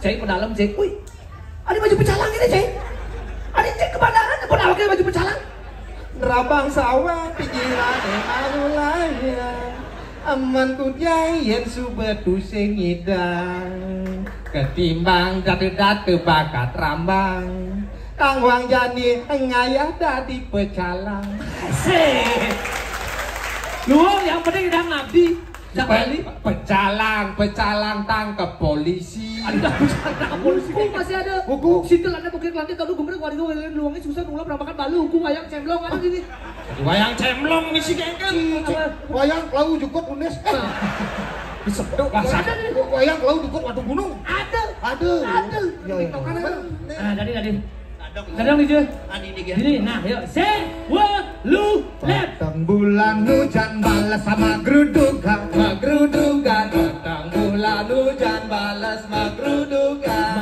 Cek ke dalam cek. Wih, ada baju pecalang ini cek. Ada cek ke bandaran, pun awak baju pecalang. Rabang sawah pikiran alulaya aman kudai yen subetu sing ngidang ketimbang datu-datu bakat rambang kang wang jani ngayah dadi pecalang. Asik. Lu yang penting udah ngabdi. Pecalang tangkap polisi. Ada tangkap polisi. Hukum masih ada. Hukum. Situ lantai bukit lantai kalau gumber waduh luangnya susah nunggu berapa kan balu hukum wayang cemlong ada gini. Wayang cemlong misi kengken. Wayang lau jukut unes. Disedok bahasa. Wayang lau jukut watu gunung. Ada. Nah, tadi. Kadang gitu. Ini nah yuk set lu left. Datang bulan hujan balas sama gerudukan. Datang bulan hujan balas magrudukan.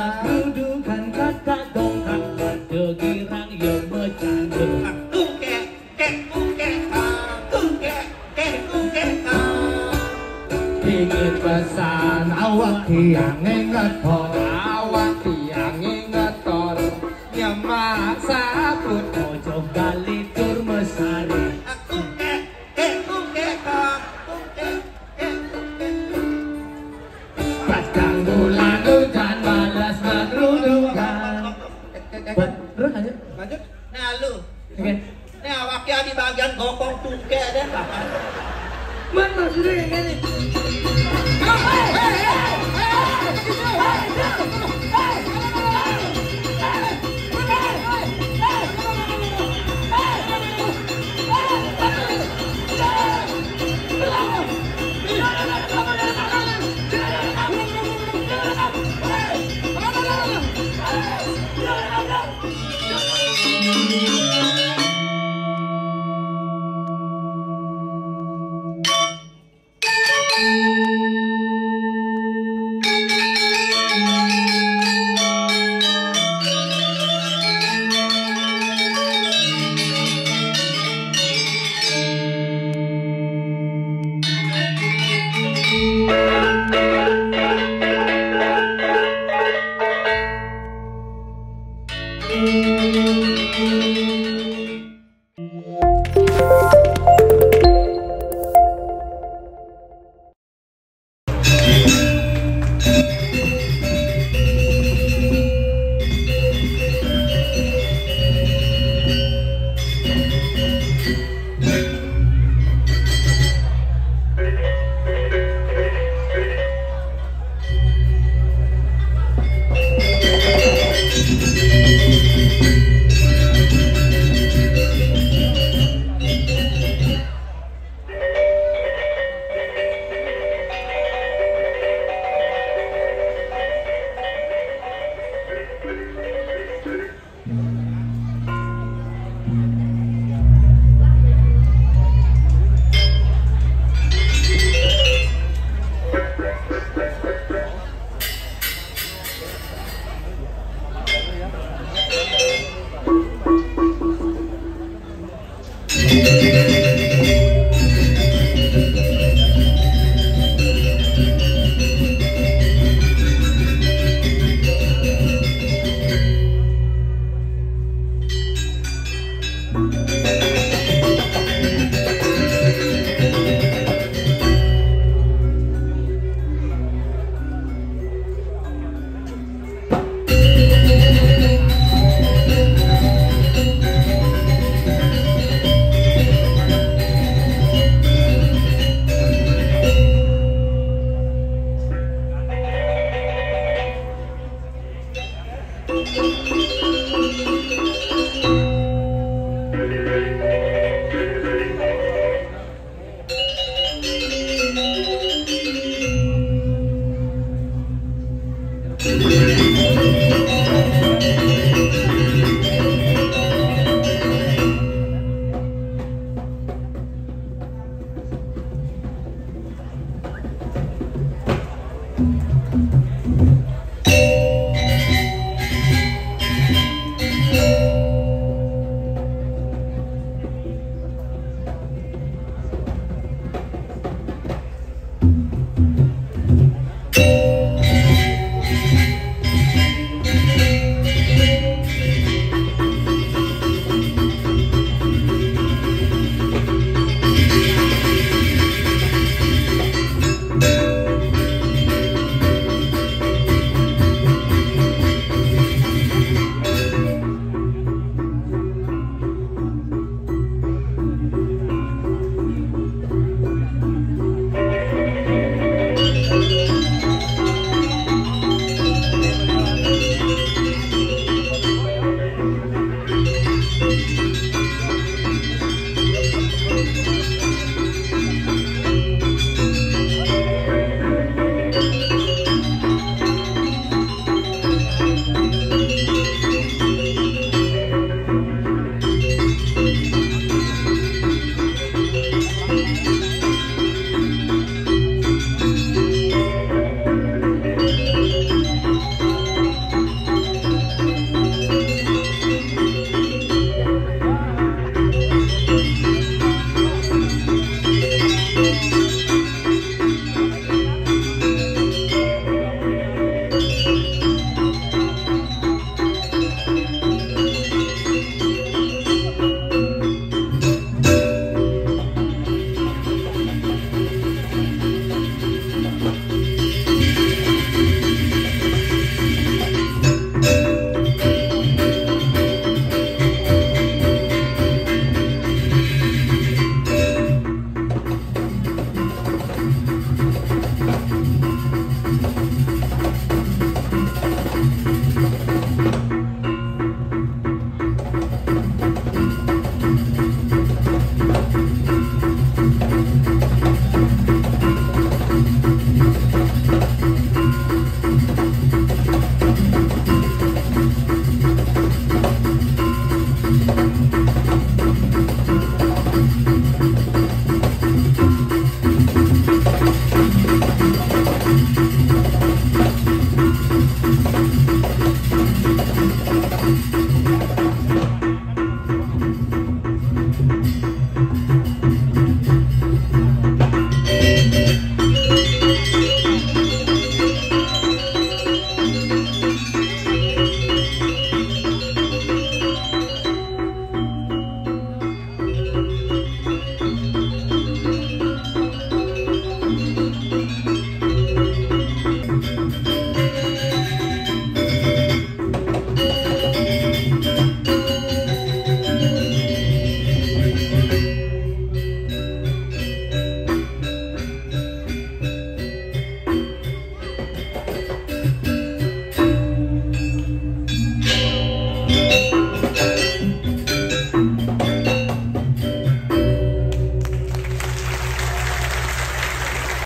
Kata dongkak pada girang yang bercanda. Ingin pesan awak yang ngetor. Nyamak sabut Ojo gali tur mesari. Pasang bulan hujan balas magrudukan. Terus lanjut. Nah lu. Oke. Ini awaknya di bagian gokong tungke deh. Mana sudah yang ini?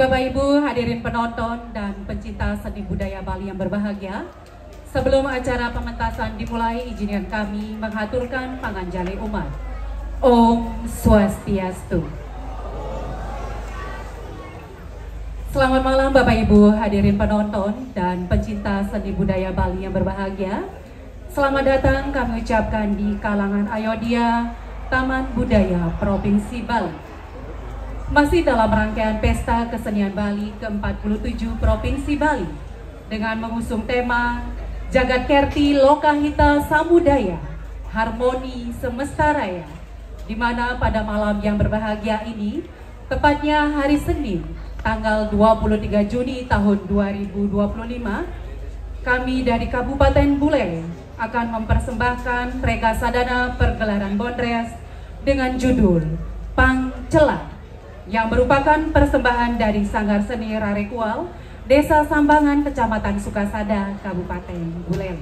Bapak Ibu, hadirin penonton dan pencinta seni budaya Bali yang berbahagia. Sebelum acara pementasan dimulai, izinkan kami menghaturkan panganjali umat. Om Swastiastu. Selamat malam Bapak Ibu, hadirin penonton dan pencinta seni budaya Bali yang berbahagia. Selamat datang kami ucapkan di kalangan Ayodhya, Taman Budaya Provinsi Bali. Masih dalam rangkaian Pesta Kesenian Bali ke-47 Provinsi Bali dengan mengusung tema Jagat Kerti Lokahita Samudaya, Harmoni Semesta Raya, di mana pada malam yang berbahagia ini, tepatnya hari Senin, tanggal 23 Juni tahun 2025, kami dari Kabupaten Buleleng akan mempersembahkan rega sadana pergelaran Bondres dengan judul Pangcela, yang merupakan persembahan dari Sanggar Seni Rarekual, Desa Sambangan, Kecamatan Sukasada, Kabupaten Buleleng.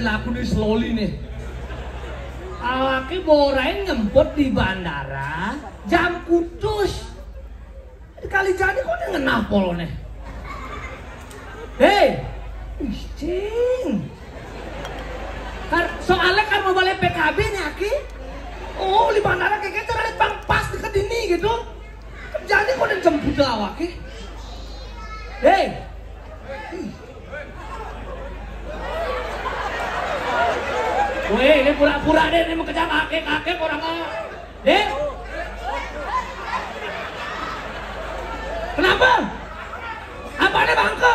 Laku nih slowly nih. Awake borain nyemput di bandara jam kudus. Kali jadi kok ngenah polone. Hei, cing. Soalnya kan mau balik PKB nih Aki. Oh di bandara kayak gitu bang pas deket ini gitu. Jadi kok jemput awake. Hei. Weh, ini pura-pura deh, ini mau kejar kakek orang deh. Kenapa? Apa ada bangke?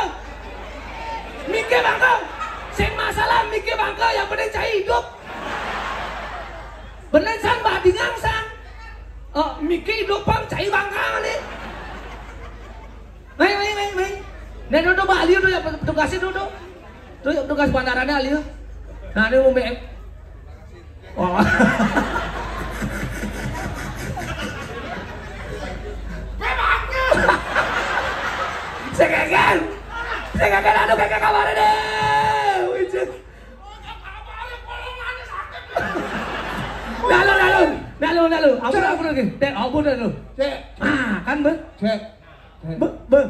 Mikir bangke? Sing masalah mikir bangke, yang penting cai hidup. Bener san badingang san. Mikir hidup pang cai bangke nih. Weh. Nih duduk Bali dulu ya, tugasnya duduk. Tuh tugas bandaranya Ali. Nah ini mau BM. Wah. Segagan aduh kakak kabarnya deh. Wujud. Lalu. Ampun lagi. Dek, ampun dulu. Cek. Kan be. Cek. Be.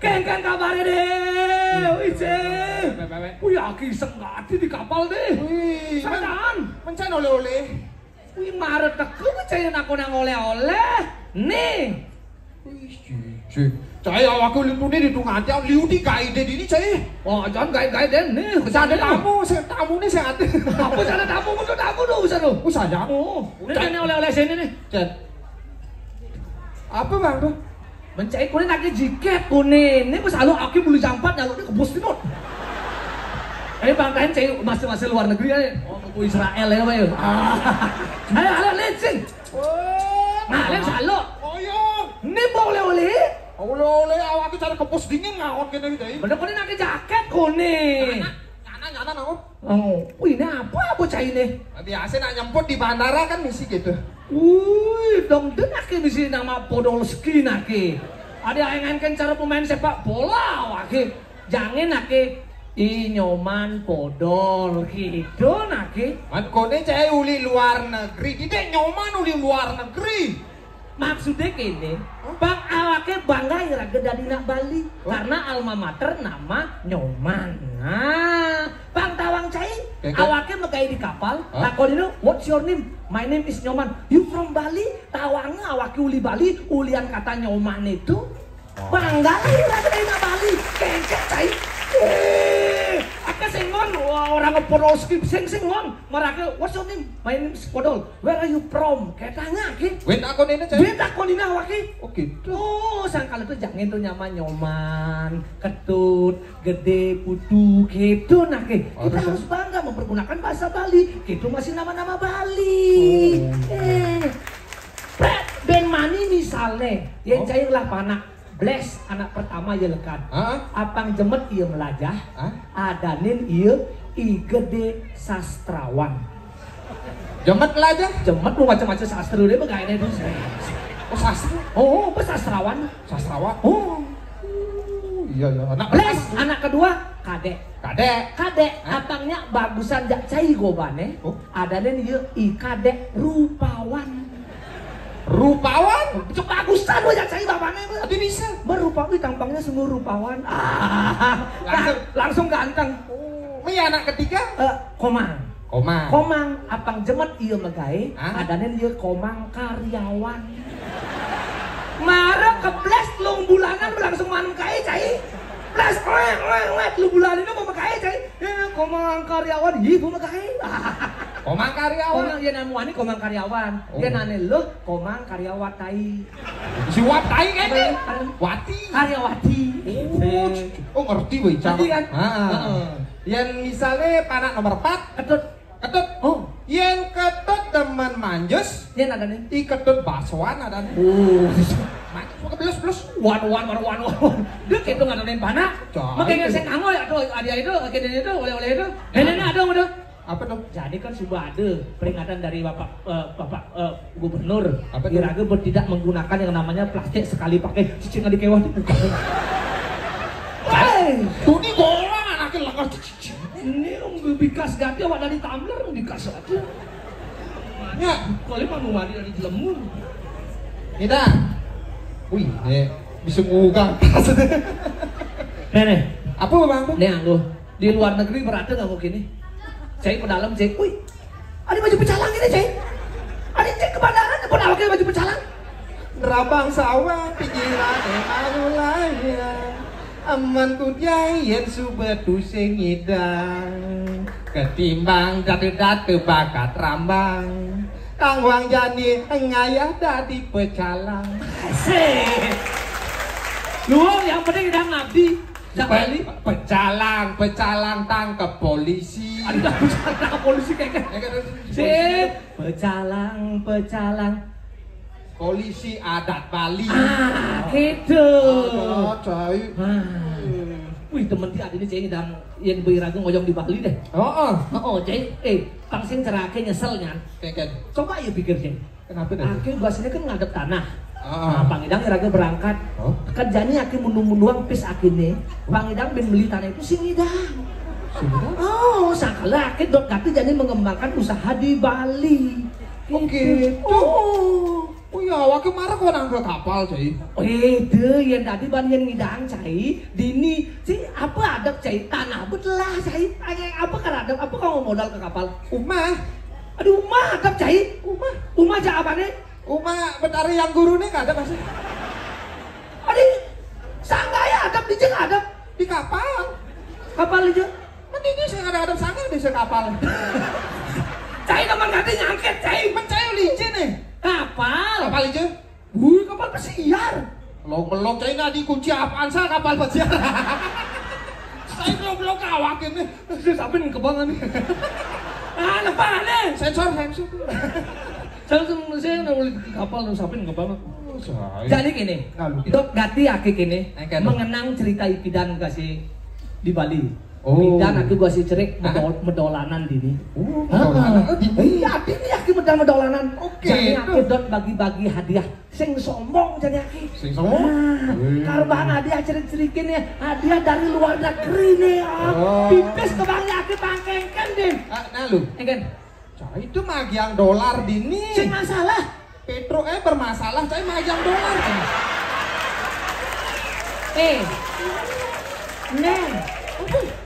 Kan kabarnya deh. Wujud. Wih, Aki senggati di kapal deh. Wih, sadaan. Mencari oleh-oleh. Wih, maret teke percaya aku nang oleh-oleh. Nih. Wih, cai awakku liu nih di tengah aja, liu di guide ini cai. Oh, jangan guide nih. Ada tamu nih sehat. Apa ada tamu? Untuk tamu dong, usah dong. Usah ya. Oh, ini oleh-oleh sini nih. Cek. Apa bang tuh? Mencari kuning lagi jiket kuning. Ini pas lalu Aki beli jampat lalu dia ke bos timur. Ini bang kain cai masih luar negeri ya. Oh, ke Israel ya pak ya. Halo lecing. Nah, lem salo. Oh iya. Ini boleh-oleh. Oleh awak cara ke pos dingin ngawon kene iki. Bener kuning lagi jaket kuning. Nyana naon? Oh, wih ini apa bocah ini? Biasa nak nyemput di bandara kan misi gitu. Wih, dong denake misi nama Podolski nake. Ada yang kan cara pemain sepak bola wake. Jangan nake Nyoman Podol gitu nake. Man kone cai uli luar negeri, tidak Nyoman uli luar negeri. Maksudnya gini, bang awake bangga ya dari nak Bali karena alma mater nama Nyoman. Nah, bang tawang cai, awake megai di kapal. Takon itu, what's your name? My name is Nyoman. You from Bali? Tawangnya awake uli Bali, ulian kata Nyoman itu bangga ya dari nak Bali. Kengket cai. Aku Marake sengon orang ngeporoski sing ngon. Marake what's your name? My name is Podol. Where are you from? Ketanya ki. Wait akonina cai. Wait akonina waki. Oh gitu. Oh, sangkal itu jangan itu nyoman, ketut, gede, putu, gitu nah ke. Kita harus bangga mempergunakan bahasa Bali. Gitu masih nama-nama Bali. Ben mani misalnya, yang cairlah panak. Bless anak pertama ya lekat. Apang jemet iya melajah. Adanin iya gede sastrawan. Jemet melajah? Jemet lu macam-macam sastra deh begini itu. Oh sastra? Oh, sastrawan. Sastrawan? Oh. Iya ya. Anak kedua kadek. Kadek. Apangnya bagusan jak cai gobane. Adanin iya kadek rupawan. Rupawan? Cuk bagusan lo jak cai bapaknya. Tapi bisa. Merupakan tampangnya semua rupawan. Langsung ganteng. Ini anak ketiga? Komang. Apang jemet iya megai. Adanin iya komang karyawan. Marah kebles telung bulanan langsung manum kai cai. Plus lu bulanan itu mau megai cai. Komang karyawan ibu megai. Komang karyawan. Komang dia namuani komang karyawan. Dia nane lo komang karyawatai. Si watai kayaknya. Wati. Karyawati. Oh ngerti weh Ngerti kan? Yang misalnya panak nomor 4 ketut. Oh. Yang ketut teman manjus. Yang ada nih. Ketut baswan ada nih. Manjus plus. Wan. Dia gitu ngadain panak. Makanya saya kangen ya tuh ada itu, akhirnya itu oleh itu. Ini ada udah. Apa dong? Jadi kan sudah ada peringatan dari Bapak Gubernur. Iraga tidak menggunakan yang namanya plastik sekali pakai cicing di kewah itu bukan. Hei, tuh ini golong anaknya langgar cicing. Ini bikas ganti awak dari tumbler bikas aja. Ya, kalau mau mandi dari lemur. Kita, wih, bisa ngugang. Nenek, apa bang? Nih aku di luar negeri berada nggak mungkin nih. Cai ke dalam cai, wih, ada baju pecalang ini cai. Ada cai ke bandaran, pun pakai baju pecalang. Nerabang sawah pikiran malulaya, aman kudai yang subetu sengidang, ketimbang datu bakat rambang, tangwang jani ngayah dadi pecalang. Asik. Lu yang penting udah ngabdi. Pecalang tangkap polisi. Ada pecalang tangkap polisi kayak sip. Pecalang. Polisi adat Bali. Gitu. Cai. Wih temen dia adanya cai dan yang beriraga ngoyong di Bali deh. Cai. Pangsing cerake nyeselnya. Coba ya pikir cai. Kenapa dah? Akhirnya bahasanya kan ngadep tanah. Pangidang iraga berangkat. Kerjanya akhirnya munduang pis akhirnya. Pangidang ben beli tanah itu singidang. Oh, sakala akhirnya dot kati jadi mengembangkan usaha di Bali. Oke. Oh ya, wakil marah kok nang ke kapal cai. Itu yang tadi banyak ngidang cai. Dini, cai apa ada cai tanah betelah cai. Apa kan ada? Apa kamu modal ke kapal? Umah. Aduh, umah ada cai. Umah cai apa nih? Umah betari yang guru nih gak ada pasti. Aduh, sanggaya ada di jeng ada di kapal. Kapal itu? Mendingnya saya ada sangga di kapal. Cai teman kati nyangket cai. Mencai licin nih. Kapal itu? Kapal pesiar. Melong cai nadi kunci apaan sah kapal pesiar. Saya belum kawak ini. Sampai kebangan nih. Apa nih? Sensor. Saya nulis kapal sampai kebangan. Jadi gini, dok ganti akik ini mengenang cerita Ipidan kasih di Bali. Dan aku gua sih cerik medolanan dini. Iya, dini aku medolanan. Jadi aku dot bagi-bagi hadiah. Sing sombong jadi aku. Sing sombong? Karbang hadiah cerik-cerikin ya. Hadiah dari luar negeri nih. Pipis kebangnya aku pangkengkan deh. Nah lu? Engken. Itu magiang dolar dini. Sing masalah. Petro bermasalah, saya magiang dolar. Neng.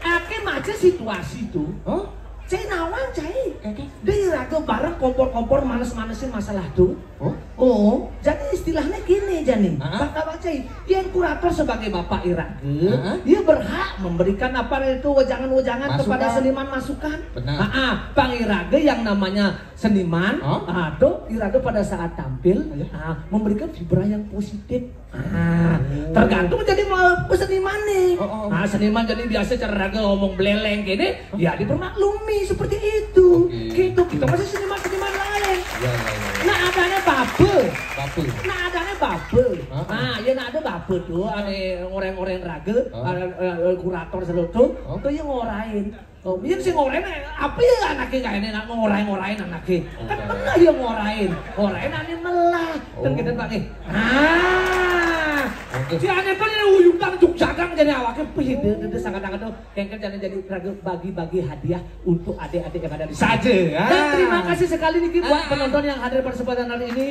Ake macam situasi tuh, Cai nawang cai. Dia raga bareng kompor-kompor manes-manesin masalah tuh. Oh, jadi istilahnya gini Jani. Pak Cai, yang kurator sebagai bapak Irage, dia berhak memberikan apa itu wejangan-wejangan kepada seniman masukan. Bang Irage yang namanya seniman, Irage pada saat tampil memberikan vibra yang positif. Tergantung jadi seniman nih. Seniman jadi biasa cara raga ngomong beleleng gini, ya dipermaklumi seperti itu. Gitu, kita masih seniman-seniman lain. Nah adanya babel. Nah adanya babel. Ya nah ada babel tuh, ada orang-orang raga, kurator seluruh tuh yang ngorain. Iya sih ngorain, apa ya anaknya kayak ini ngorain anaknya. Kan pernah dia ngorain anaknya melah. Dan kita pakai. Si aneh tuh yang uyukan jugjagang jadi awaknya pihit itu sangat-sangat tuh kengkel jadi raga bagi-bagi hadiah untuk adik-adik yang ada di saja. Dan terima kasih sekali nih buat penonton yang hadir pada kesempatan hari ini.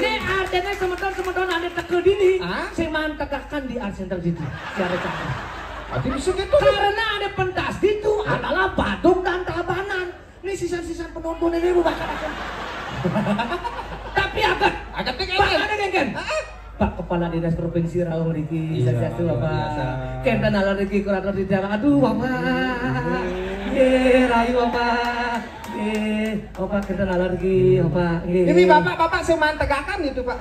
Ini artinya teman-teman ada teke dini, saya mantegakkan di Art Center Didi. Siapa cara? Bisa gitu. Karena ada pentas itu adalah Badung dan Tabanan. Ini sisa-sisa penonton ini bakal. Tapi agak ada kengken. Pak Kepala Dinas Provinsi Raung Riki, Satu Bapak. Kenten ala Riki kurator di dalam. Aduh Bapak. Rayu Bapak. Bapak kenten ala Riki, Bapak. Ini Bapak seman tegakan itu Pak.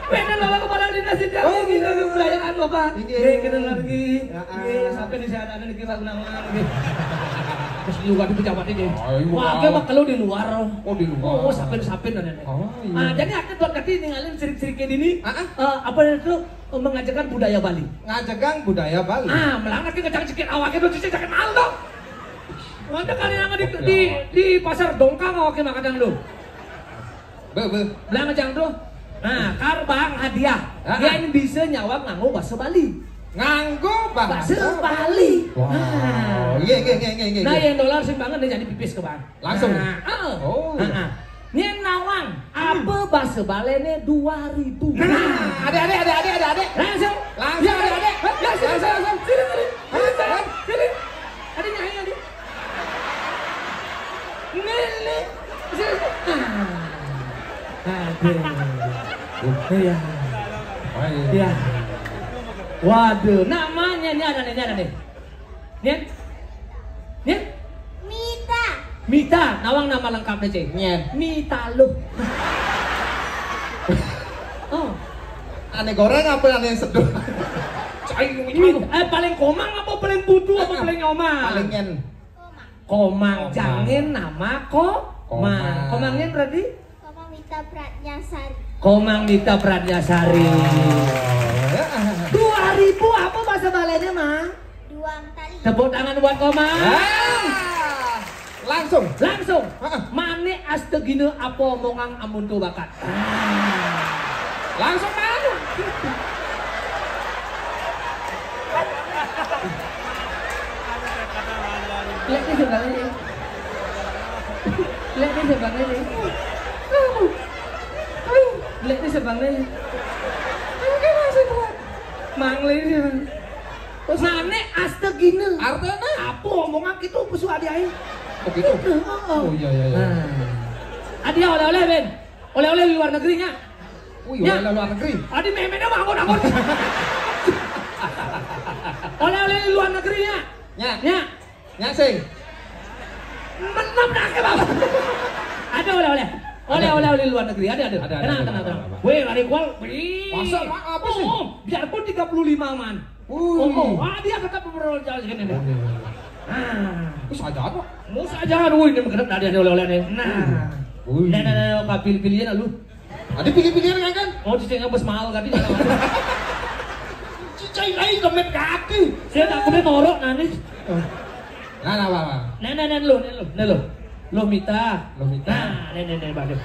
Kenten ala Kepala Dinas di dalam. Kita keberayaan Bapak. Kenten ala Riki. Sampai di sana ada Riki Pak Gunawan. Terus juga di pejabat ini. Wah, kayak kalau di luar. Di luar. Sapin dan nenek. Jadi aku buat kaki ninggalin sirik-siriknya ini. Apa itu mengajarkan budaya Bali. Ngajagang budaya Bali. Melang lagi ngejak cikit awaknya tuh cici jaket maldo. Mana kalian yang di pasar Dongkang awaknya makan lu. Belang ngejang tuh. Karbang hadiah. Yang bisa nyawak nganggo bahasa Bali. Nganggo bahasa Bali. Iya. Nah yang dolar sing banget dia jadi pipis ke bang. Langsung. Nyen nawang apa bahasa Bali ini 2000. Ada. Langsung. Sini. Ada nyanyi ada. Nele. Iya. Waduh, namanya ini ada nih. Nyen? Mita, nawang nama lengkapnya cek. Mita lu. Aneh goreng apa aneh seduh? Paling komang apa paling butuh apa paling nyomang? Paling nyen. Komang, jangan nama komang. Komangnya berarti? Komang Mita Pratnyasari. Komang Mita Pratnyasari. 2000 apa bahasa Balinya mah? Duang tali. Tepuk tangan buat Komang. Langsung. Mane astegine apa omongan amun tuh bakat. Langsung mana? Lihat ni sebagainya. Lihat ni sebagainya. Mangle sih. Mane astegine. Artinya apa omongan gitu pesu adiai. Begitu. Oh iya. Adi oleh-oleh Ben. Oleh-oleh di luar negerinya. Oleh luar negeri. Adi memenya bangun. Oleh-oleh di luar negerinya. Nya sing. Menam nak ke Bapak. Ada oleh-oleh. Oleh-oleh di luar negeri ada. Tenang. Weh, lari kual. Masa apa sih? Biarpun 35 man. Dia tetap berjalan segini. Saja apa? Mau saja ini mengenai tadi ada oleh-oleh nih. Nah, pilih-pilihnya lu. Ada pilih-pilihnya kan? Oh, cicing ngabes mahal tadi. Cicing lain kemet kaki. Saya tak boleh norok nanis. Nah, lu. Lo Mita. Nah, balik.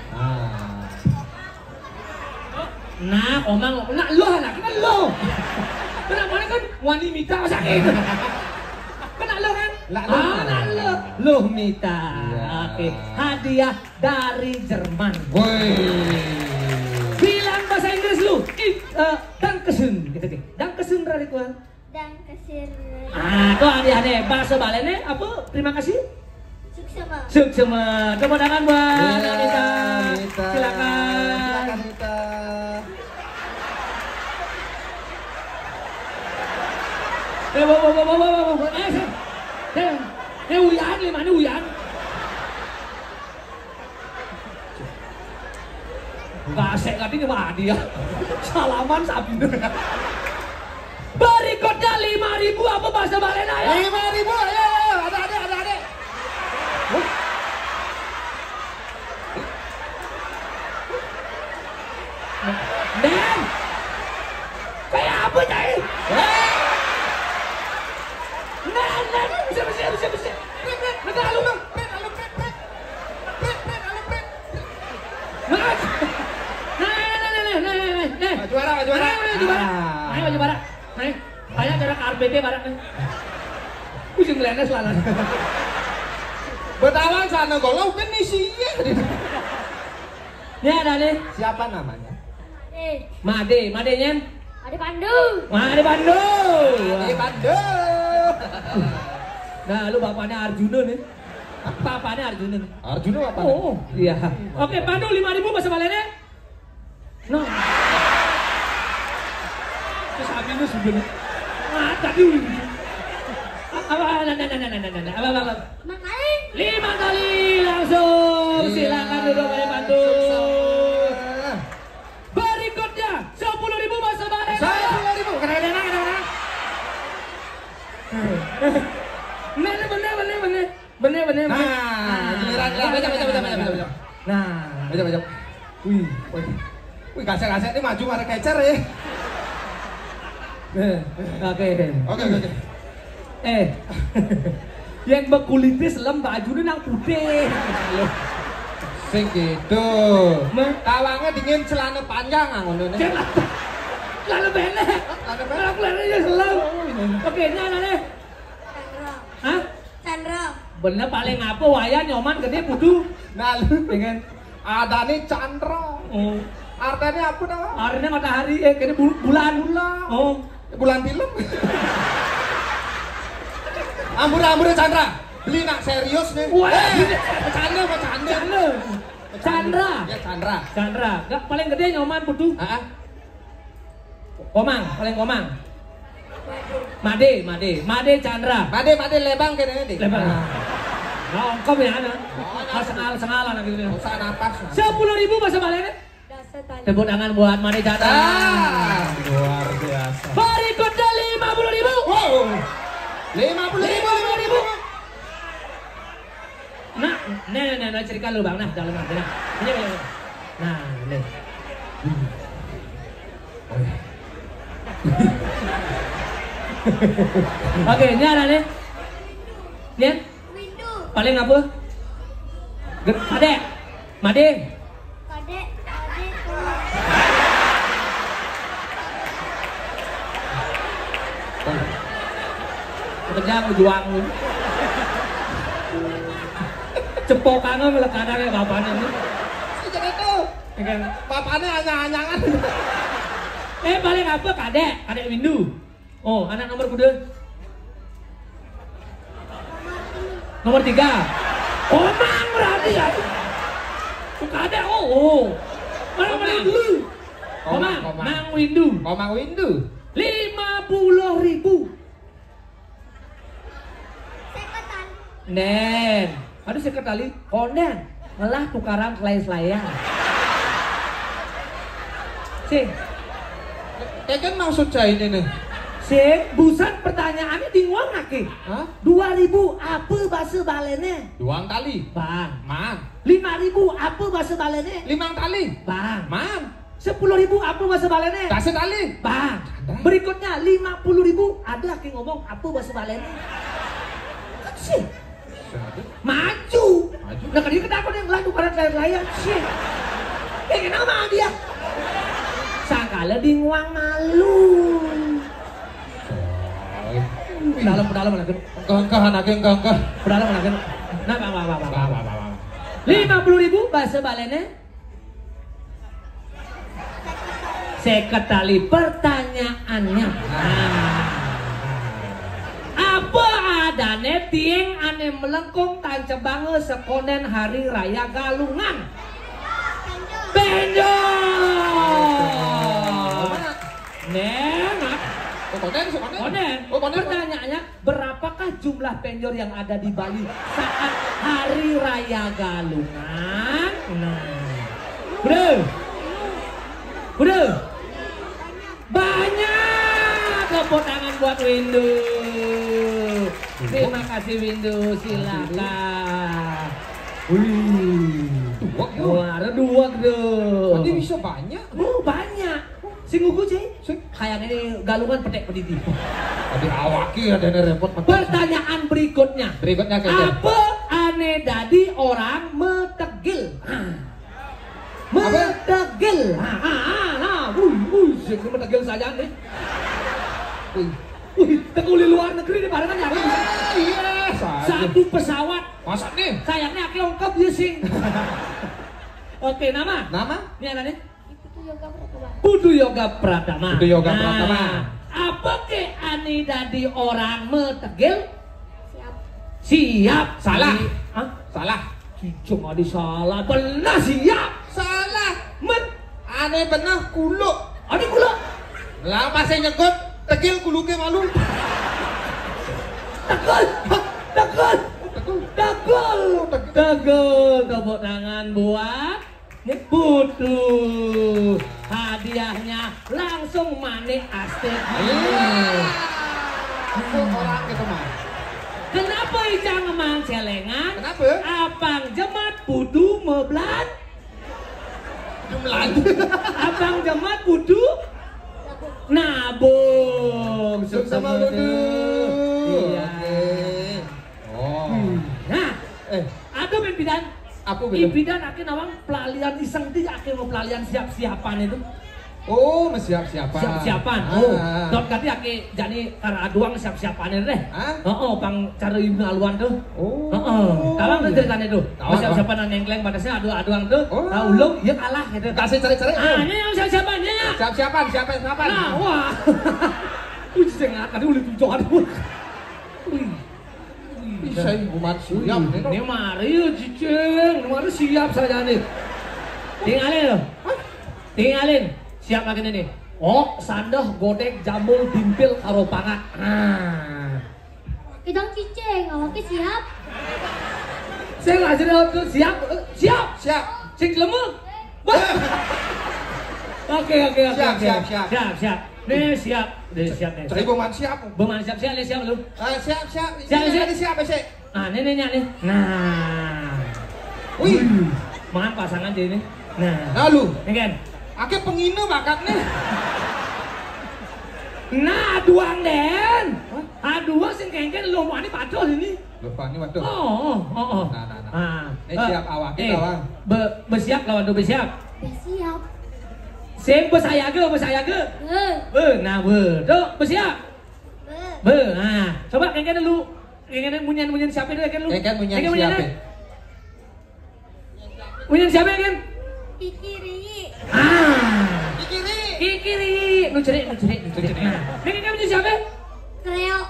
Nah, Komang, lo anak kan lo. Kenapa kan wani Mita sakit? Kena lo kan? Lo Mita. Oke, hadiah dari Jerman. Bilang bahasa Inggris lu. Dankeschön. Dankeschön dari gua. dan kasir. Tuh aneh-aneh. Bahasa Balennya apa? Terima kasih. Suksema. Suksema. Tepuk tangan buat Anita. Silakan. Silakan Anita. Uyan, mana Uyan? Gasek katanya mah dia. Salaman sapi. Berikutnya 5.000 apa bahasa Balena ya? 5.000 ayo, ada adik. Nen, kayak apa cai? Nen, bisa. Negara lu bang. Juara. Ayo juara. Ayo, banyak cara ke RBT barang. Kucing lena selalu. Betawan sana golau kan isinya. Ya ada nih. Siapa namanya? Made nyen. Ade Pandu. Made Pandu. Di Bandung. Nah, lu bapaknya Arjuna nih. Bapaknya Arjuna nih. Arjuna apa? Oh, iya. Oke, Pandu 5.000 bahasa Balennya. No. Terus abi lu sebenarnya. Tadi. Apa? Apa? Makanya 5 kali langsung. Silakan duduk Pak Pandu. Berikutnya 10.000 bahasa Balennya. 10.000. Kena. Bener. Giliran. Baca. Nah, Baca. Wih, gasek ini maju marah kecer ya. Oke. Yang berkulitnya selem bajunya nang putih. Sing gitu. Tawangnya dingin celana panjang ngono. Celana pendek. Celananya selem. Oke, nyana nih. Hah? Chandra. Bener paling apa wayang nyoman gede putu. Nah, Dengan ada nih Chandra. oh, Artinya apa dah? artinya matahari kene bulan. Oh, Bulan film. Ambur Chandra. Beli nak serius nih. Wah, Chandra. Chandra. Ya Chandra. Chandra, gak paling gede nyoman putu. Ah. Paling komang. Made Chandra. Made lebang kene nih. Lebar. Nah, ongkop ya ana. Sengalan gitu. Usah napas. 10.000 bahasa Balennya. Dasar tali. Tepuk tangan buat Made Chandra. Luar biasa. Berikutnya 50.000. Wow. 50.000. Nah, cerita lu bang, nah, dalam nah. Ini. Nah, nih. Oke, ini ada nih. Lihat. Windu. Paling apa? Made. Kade. Kerja juang lu. Cepokannya melekadangnya bapaknya nih. Sejak itu. Bapaknya anyang-anyangan. Paling apa? Kadek Windu. Oh, anak nomor kuda. Nomor 3. Komang berarti ya. Kadek. Oh. Mana dulu? Komang. Mang Windu. Komang Windu. 50.000. Sekotan. Nen. Aduh sekali. Konden. Malah tukaran selai-selayan. Sing. Kan maksud saya ini nih. Busan pertanyaannya di nguang nake. Hah? 2.000 apa bahasa Balennya? Duang tali. Bang. Man. 5.000 apa bahasa Balennya? 5 tali. Bang. Man. 10.000 apa bahasa Balennya? Kasih tali. Bang. Berikutnya 50.000 ada lagi ngomong apa bahasa Balennya? Sih. Maju. Nah kan dia kenapa yang lain tukaran layar sih. Kenapa dia? Sangkala di nguang malu. Dalam lagi. Enggak anaknya enggak. Dalam lagi. Nah, bang. 50.000 bahasa Balennya. Seketali pertanyaannya. sadane tieng ane melengkung tancebange sekonen hari raya Galungan. Penjor. Nenak. Konen. Pertanyaannya, berapakah jumlah penjor yang ada di Bali saat hari raya Galungan? Udah. Banyak. Tepuk tangan buat Windu. Terima kasih Windu, silakan. Wah, ada dua tuh. Nanti bisa banyak. Oh, banyak. Sing nguku sih. Kayaknya ini Galungan petek pedidi. Tadi awaki ada repot. Pertanyaan berikutnya. Kayaknya. Apa ane dadi orang metegil? Metegil. Sing metegil saja nih. Tekuli luar negeri nih barengan ya. Iya. Satu pesawat. Masa nih? Kayaknya aki ongkap ya sing. Oke, nama? Ini ada nih. Putu Yoga Pratama. Apa ke ani dadi orang metegil? Siap. Salah. Hah? Salah. Cicung adi salah. Benar siap. Salah. Aneh benar kuluk. Adi kula. Lah pas nyekut tegil kuluknya malu. Tegul. Tepuk tangan buat Putu. Hadiahnya langsung manik astik. Itu orang gitu mah. Kenapa Ica ngemang celengan? Kenapa? Abang jemat Putu meblan. Abang jemat Putu nabung. Sama Putu. Iya. Oh. Nah, ada pimpinan. Apa bilang? Ibidan akhir nawang pelalian iseng ti akhir mau pelalian siap-siapan itu. Oh, siap-siapan. Siap-siapan. Dot kati akhir jani kara aduang siap-siapan deh. Bang cari Ibnu Alwan tuh. Kawan tuh ceritanya tuh. Siap-siapan nengkleng batasnya aduang tuh. Ulung ya kalah gitu. Kasih cari-cari. Ini yang siap-siapannya ya. Siap-siapan. Nah, wah. Sengak tadi ulit tujuan tuh. Bisa umat siap nih. Ini mari cicing, mari siap saja nih. Tinggalin. Siap lagi nih. Oh, sandah godek jambul dimpil karo pangat. Kita cicing, awaknya siap. Saya ngajarin waktu siap. Sing lemuk. Oke. Siap. Nih siap nih. Cari boman siap. Boman siap lu. Siap. Siap. Nih. Nah. Wih. Mangan pasangan jadi nih. Nah. Lalu. Ini kan. Ake pengina bakatnya. Nah, aduang den. Aduang sing kengken lu mau ani padol ini. Lupa ini waduh. Oh. Nah. Siap awak kita bang. Bersiap lawan tuh bersiap. Siap. Sing bersayaga. Nah, tuh bersiap. Nah, coba kengken dulu. Kengken munyan siapa dulu kan lu? Kengken munyan siapa? Munyan siapa kan? Kikiri. Kikiri. Nu cerik. Nah, kengken munyan siapa? Kreo.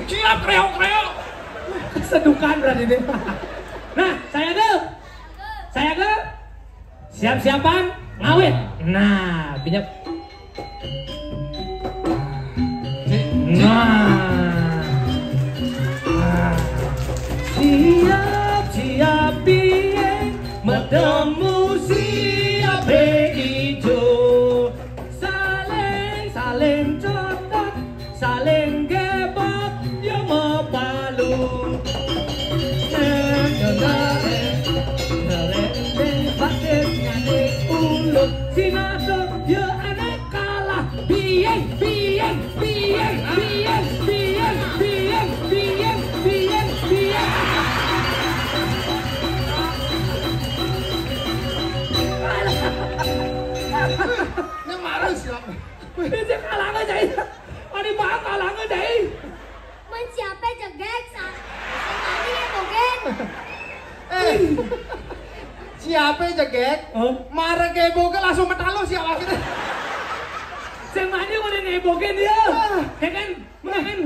Siap kreo. Kesedukan berarti deh. Nah, saya ke. Siap-siapan ngawit. Nah, pinjam. Siap piye medemu siap ijo. Saling cotot, saling gebot yo mepalu. Sinadok yo anak kalah. Bieng. Ini marah siapa? Ini kalah nggak jadi? Ini bang kalah nggak jadi? Siapa jegek? Tadi ya bogen. Siapa jegek? Marah kayak boga langsung metalo siapa kita? Sing mani udah ngebokin dia. Ya kan? Makan.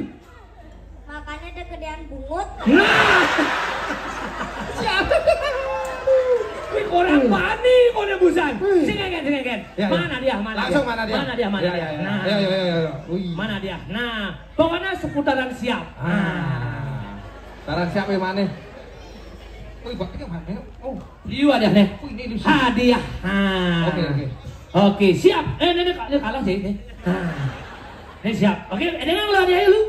Makanya ada gedean bungut. Nah. Siapa? Wih, orang pani kode busan. Singgen. Mana dia? Langsung mana dia? Mana dia? Nah. Ya. Mana dia? Nah, pokoknya seputaran siap. Sekarang siapa yang mana? Wih, baknya mana? Oh, iya dia nih. wih ini lucu. Hadiah. Oke, siap. Ini kalah sih. Ini siap. Oke, dengan lo hadiahnya lu.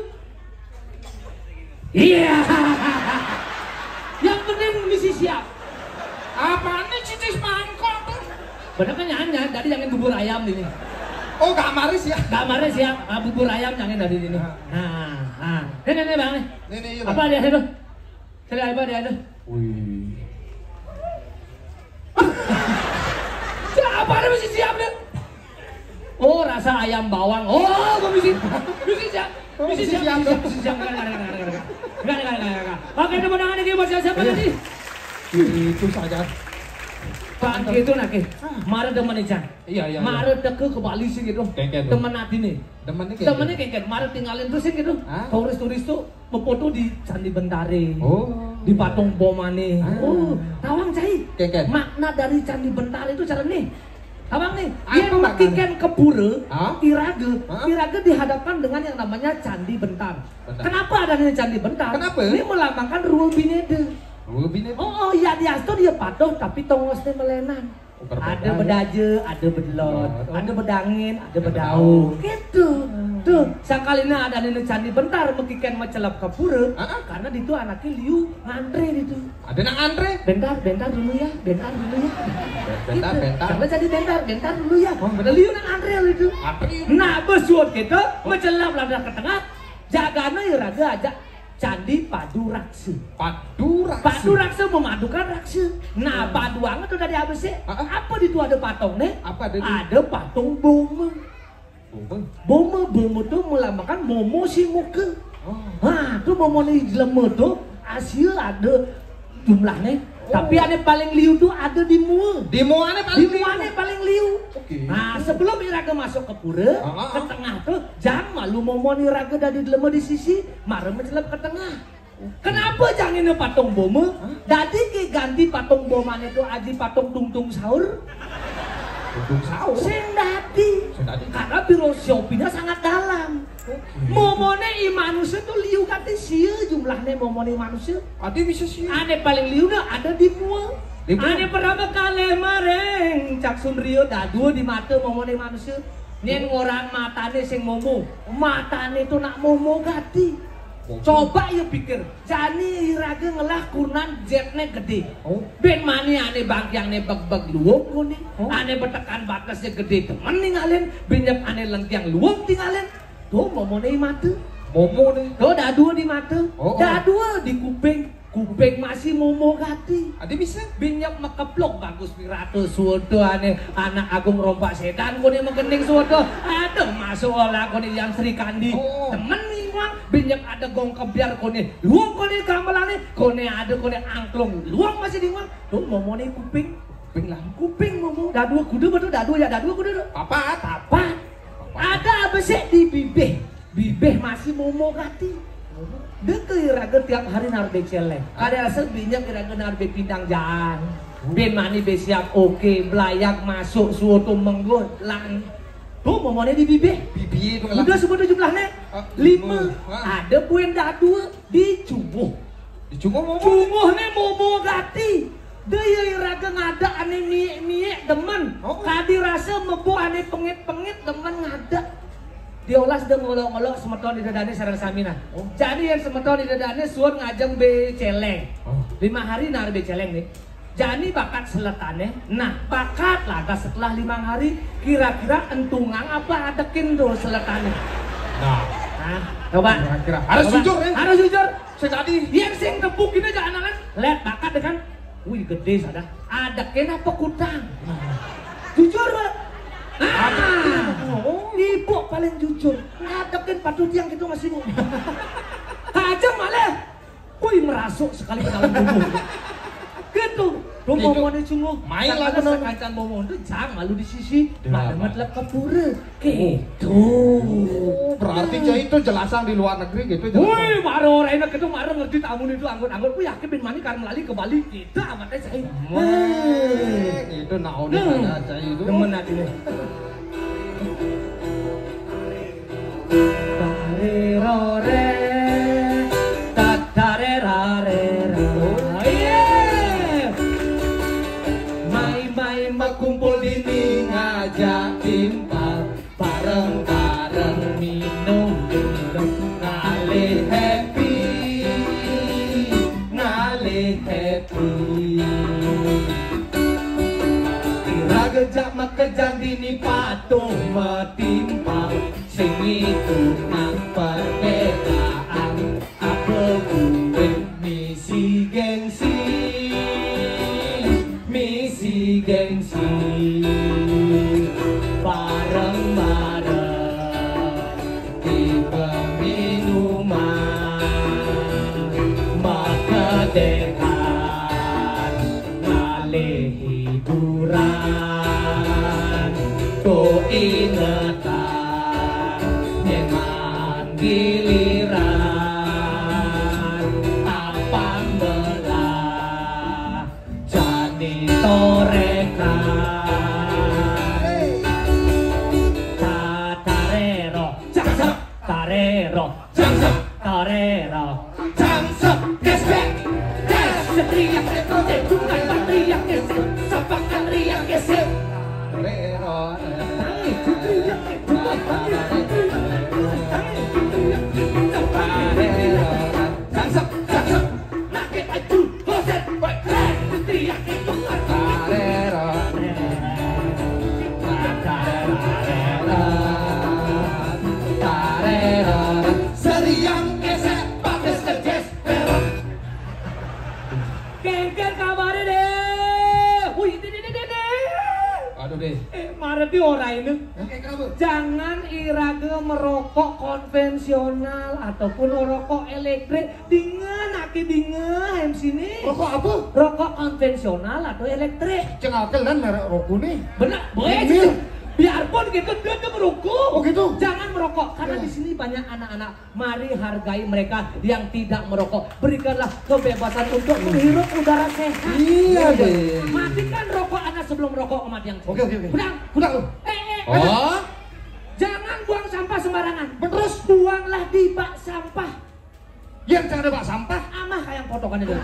Iya. Yang penting misi siap. Apaan nih cicis mangkok tuh? Bener kan nyanyi, tadi jangan bubur ayam ini. Oh, gamaris ya? Kamarnya siap, bubur ayam jangan dari sini. Ini bang nih. Ini Apa dia itu? Saya apa dia itu? Wih. Siapa ada misi siap nih? Oh, rasa ayam bawang. Oh, misi siap. Misi siap. Enggak. Oke, tepuk tangan lagi buat siapa tadi? Itu saja. Pak gitu nak Mare demen Chan. Iya. Mare deke ke Bali sih gitu. Kengken. Temen hati nih. Temennya kengken. Mare tinggalin terus gitu. Hah? Turis tuh memfoto di Candi Bentare. Oh. Di patung bomane. Oh, tawang cai. Kengken. Makna dari Candi Bentare itu cara nih. Tawang nih. Apa Dia mekikan ke pura, Hah? Irage dihadapkan dengan yang namanya Candi Bentar. Kenapa adanya Candi Bentar? Kenapa? Ini melambangkan Ruang Binede. Oh iya dia patung tapi tongosnya melenan. Ada bedaje, ada bedelot, ada bedangin, ada bedau. Gitu. Tuh, sakalina ada nenek Candi Bentar mekikan macelap ke pura. Karena itu anaknya Liu ngantre itu. Ada nang antre? Bentar dulu ya. Bentar. Coba jadi bentar dulu ya. Liu nang antre itu. Nah, besuat gitu, macelap lada ke tengah. Jagana iraga aja. Candi Padu Raksa. Padu Raksa memadukan Raksa. Nah, paduangan tuh dari ABC. Apa di itu ada patung nih? Apa ada? Ada patung Boma. Boma tuh melambangkan Momo si muka. Nah, tuh Momo nih jelema tuh Asia ada jumlahnya. Tapi ada paling liu tuh ada di Mua. Di Muane paling liu. Nah, sebelum Iraga masuk ke pura, ke tengah tuh jangan malu momon Iraga dari dilema di sisi, marah mencelap ke tengah. Kenapa jangan patung Boma? Jadi ganti patung Bomanya itu aji patung Tung Sahur. Sing dadi. Karena filosofinya sangat dalam. Momone manusia tuh liu kata sia jumlahnya momone manusia. Ada bisa sih. Ane paling liu dah ada di Mua. Ane pertama kali mareng cak sunrio dua di mata momone manusia. Nyen orang matane sing momo. Matane tuh nak momo gati. Coba ya pikir, jani Iraga ngelah kunan jetnya gede. Ben mani ane bagian nebak luwung kuni, ane bertekan batasnya gede temen ninggalin, benyap ane lengtiang luwung tinggalin. Tuh momone mata, tuh dua di mata, dua di kuping masih momo gati. Ada bisa? Benyap mekeplok bagus pirato suodo ane anak agung rompak setan kuni mengending suodo. Ada masuk olah kuni yang Sri Kandi, temen nih. Binyak ada gong kebiar kone luang kone gamelane kone ada kone angklung luang masih di luang tuh momone kuping momo dua kudu betul dua ya dua kudu papat ada apa sih di bibeh masih momo gati deke Iraga tiap hari narbe celeng kada asal binyak Iraga narbe pindang jalan ben mani be siap oke belayak masuk suatu menggo lang tuh momone di bibeh itu udah sebut jumlahnya 5 ada buen dua di cumuh nih momo gati daya Iraga ngada ane mie demen kadi rasa mebo ane pengit demen ngada diolah sedang ngolok-ngolok semeton di dadane sarang samina jadi yang semeton di dadane suon ngajeng be celeng 5 hari nar be celeng nih jadi bakat seletannya, nah bakat lah setelah 5 hari kira-kira entungang apa adekin tuh seletannya. Nah, coba. Harus jujur ya. Harus jujur. Sekali. Yang sing tepuk ini aja anak kan, lihat bakat deh kan. Wih gede sada. Adekin apa kutang? Jujur lah. Ibu paling jujur. Adekin patut yang gitu masih. Aja malah. Wih merasuk sekali ke dalam tubuh. Gitu. Tuh momone cungo. Main lah bener. Kancan momon tuh jang malu di sisi. Mademet lek kepure. Gitu. Berarti cai itu jelasan di luar negeri gitu. Woi, maro enak itu maro ngerti tamu itu anggot-anggot. Ku yakin bin mani kan melali ke Bali kita amat cai. Itu naon ada cai itu. Demen hati nih. Tarerore, tatarerare. Kumpul dini ngajak timpal bareng-bareng minum ngalih happy ira gejak makejang dini patuh metimpal sing itu nang perbedaan apa gue misi gengsi bareng-bareng di peminuman makedekan ngalih hiburan ku ingetan nyeman giliran apang belah jani torekan Tarero, jangsep, gesek, teriak gesek, bukan teriak gesek, sapakan teriak gesek. Tarero, teriak jangsep, nakit aju, boset, teriak bukan tarero, seriang gesek pakai sejes merah. Kengker kabarnya deh. Wih, deh. Aduh deh. Mareti ora ini. Kenapa? Jangan irage merokok konvensional ataupun rokok elektrik. Dinge sini. Rokok apa? Rokok konvensional atau elektrik. Cengakel kan merek rokok nih. Benar, boleh. Biarpun gitu dia merokok. Oh gitu. Jangan merokok karena di sini banyak anak-anak. Mari hargai mereka yang tidak merokok. Berikanlah kebebasan untuk menghirup udara sehat. Iya deh. Matikan rokok anak sebelum merokok amat yang. Oke. Udang. Oh. Jangan buang sampah sembarangan. Terus Buanglah di bak sampah. yang jangan ada bak sampah. Amah kayak potongannya dulu.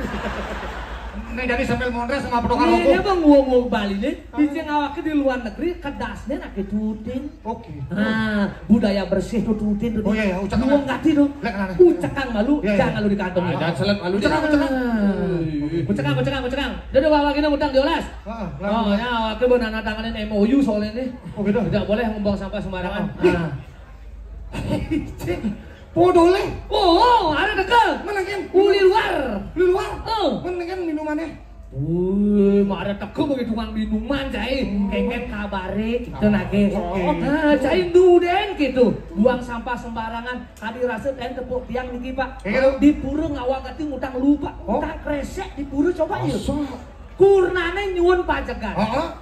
Nih dari sambil mondres sama potongan Ini rokok. bang ngomong Bali nih, di Cengawake di luar negeri kedasnya nak tutin. Oke. Nah, budaya bersih tuh tutin tuh. Oh iya, ucak Ngomong gati tuh. Lek kenapa? Ucakang malu, Iya, iya. jangan lu di kantong. Jangan seleb malu. Ucakang. Ucakang. Udah bawa gini utang diolas. Heeh. Ya, waktu benana tanganin MOU soalnya ini. Oh gitu. Tidak boleh membuang sampah sembarangan. Nah. Podole. Oh, ada dekel. Mana kan? Uli luar. Di luar. Oh. Mana kan minumannya? Mah ada teko begitu tukang minuman cai, kengket kabare gitu nage. Oke. Nah, cai duden gitu. Buang sampah sembarangan, kadi rasa dan tepuk tiang niki Pak. Gitu. Di pura ngawang gati ngutang lupa. Utang kresek di pura coba yuk. Kurnane nyuwun pajegan.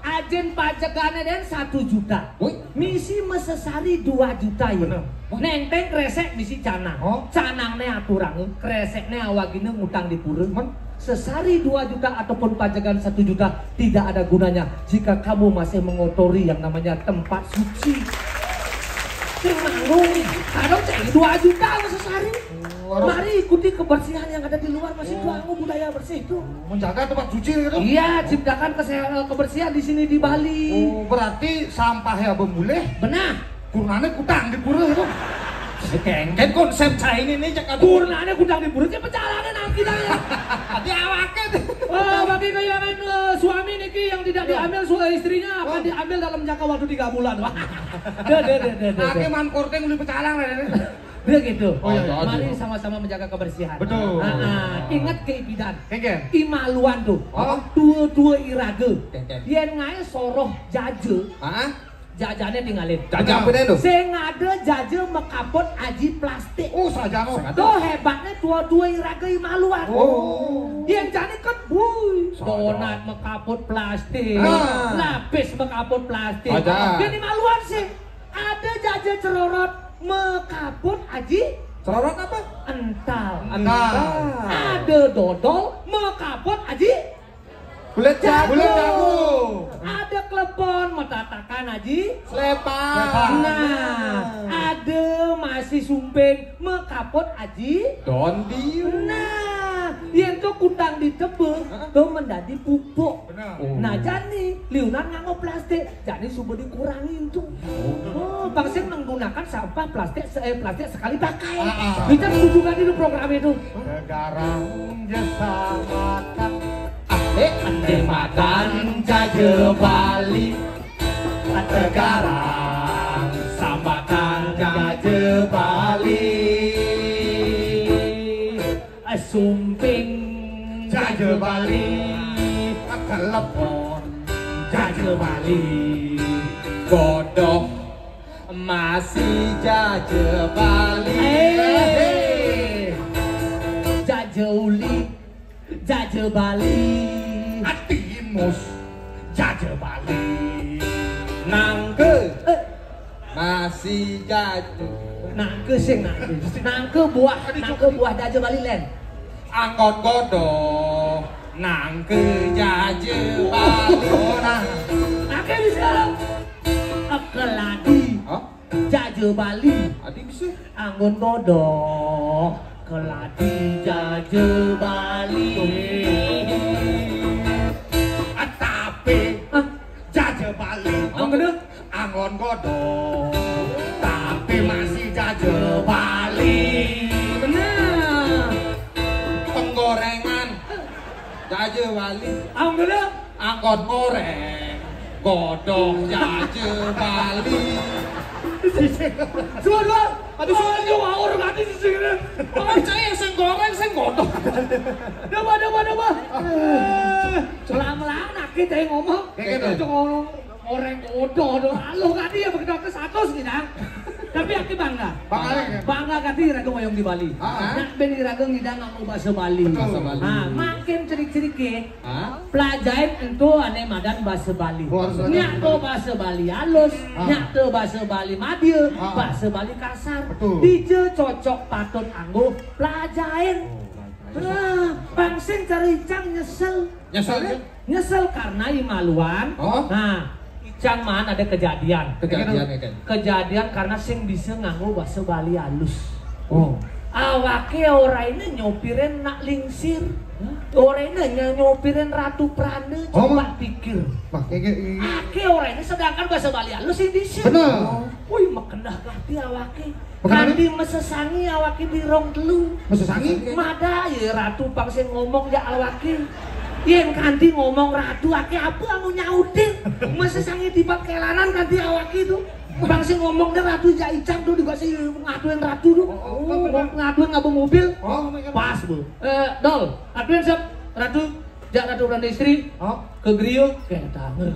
Ajen pajegane den 1 juta. Misi mesesari 2 juta ya. Bener. Nenteng kresek misi canang. Canangne aturang, kresekne awagine ngutang di pura. Sesari 2 juta ataupun pajagan 1 juta tidak ada gunanya jika kamu masih mengotori yang namanya tempat suci. Tenang, kalau cek 2 juta sesari. Mari ikuti kebersihan yang ada di luar masih tuangmu budaya bersih itu. Menjaga tempat suci gitu. Iya, ciptakan kebersihan di sini di Bali. Oh, berarti sampah ya boleh. Benar. Kurnane kutang di pura itu. Kengket konsep cai ini nih cek kurnane kudang di pura pecalangan nang kita ya. Di awake. Bagi kehilangan suami niki yang tidak diambil istrinya akan diambil dalam jangka waktu 3 bulan. Ake man korteng uli pecalang lah. Dia gitu. Oh, iya. Mari sama-sama menjaga kebersihan. Betul. Ingat keibidan. Kengke. Imaluan tuh. Dua irage. Yen ngae soroh jaje. jajannya tinggalin. Jajan apa itu? Sing ada jajan mekapot aji plastik. Oh, sajano. Tuh hebatnya tua-tua iraga imaluan. Oh. Yang jani kan donat mekapot plastik. Lapis mekapot plastik. Yang imaluan sih. Ada jajan cerorot mekapot aji Cerorot apa? ental. Ental. Ada dodol mekapot aji Bulet jago. Ada klepon metatakan aji Slepan. Nah, ada masih sumpeng mekapot aji Dondi. Nah, yang tuh kutang ditebel tuh menjadi pupuk. Nah, jani liunan nganggo plastik, jadi subuh dikurangin tuh. Oh, bangsa menggunakan sampah plastik sekali pakai. Kita setuju kan itu program itu? Negara jasa makan. Ande makan jaje Bali, Tegarang sambatan jaje Bali, sumping jaje Bali, telepon jaje Bali, godok masih jaje Bali, jaje uli, jaje Bali. Atimus jaje Bali. Nangke Masih jaje. nangke sing nangke buah jaje Bali len. Angkot godong nangke jaje Bali. Nangke bisa keladi jaje Bali. Adi bisa. Anggon godong keladi jaje Bali. Tapi jaje Bali. Anggon godong tapi masih jaje Bali. Benar. Penggorengan jaje Bali. Angkot goreng godong jaje Bali. Dua. Aduh, soalnya ngawur ngerti sih segini. Percaya sing goreng sing godong. Daba. Selang-selang nakit aja ngomong. Itu ngomong orang kodoh. Halo kati ya begitu ke 100 gitu. Tapi aku bangga. Bangga kati raga moyong di Bali. Nak ben raga ngidang ngomong bahasa Bali. Makin cerik-ceriknya pelajarin itu aneh madan bahasa Bali. Nyak tuh bahasa Bali halus, nyak tuh bahasa Bali madil, bahasa Bali kasar. Dije cocok patut anggo pelajarin. Bangsin cari Icang nyesel karena imaluan. Nah, Icang man ada kejadian karena sing bisa nganggo bahasa Bali halus. Awake ora ini nyopirin nak lingsir. Ora ini nyopirin Ratu Prane. Coba pikir. Ake ora ini sedangkan bahasa Bali halus sing bisa. Bener. Wih makendah ganti awake. Ganti mesesangi awake di rong telu. Mesesangi? Mada ya Ratu pangsen ngomong ya awake. Yen ganti ngomong Ratu ake apa anu nyautin. Mesesangi tiba kelanan ganti awake itu. Bangsa ngomong deh Ratu ja Icang tuh juga sih ngatuin Ratu tuh. Ngatuin ngabung mobil. Pas bu. Dol, ngatuin siap Ratu ja Ratu Prane istri. Ke griyo kayak tangan.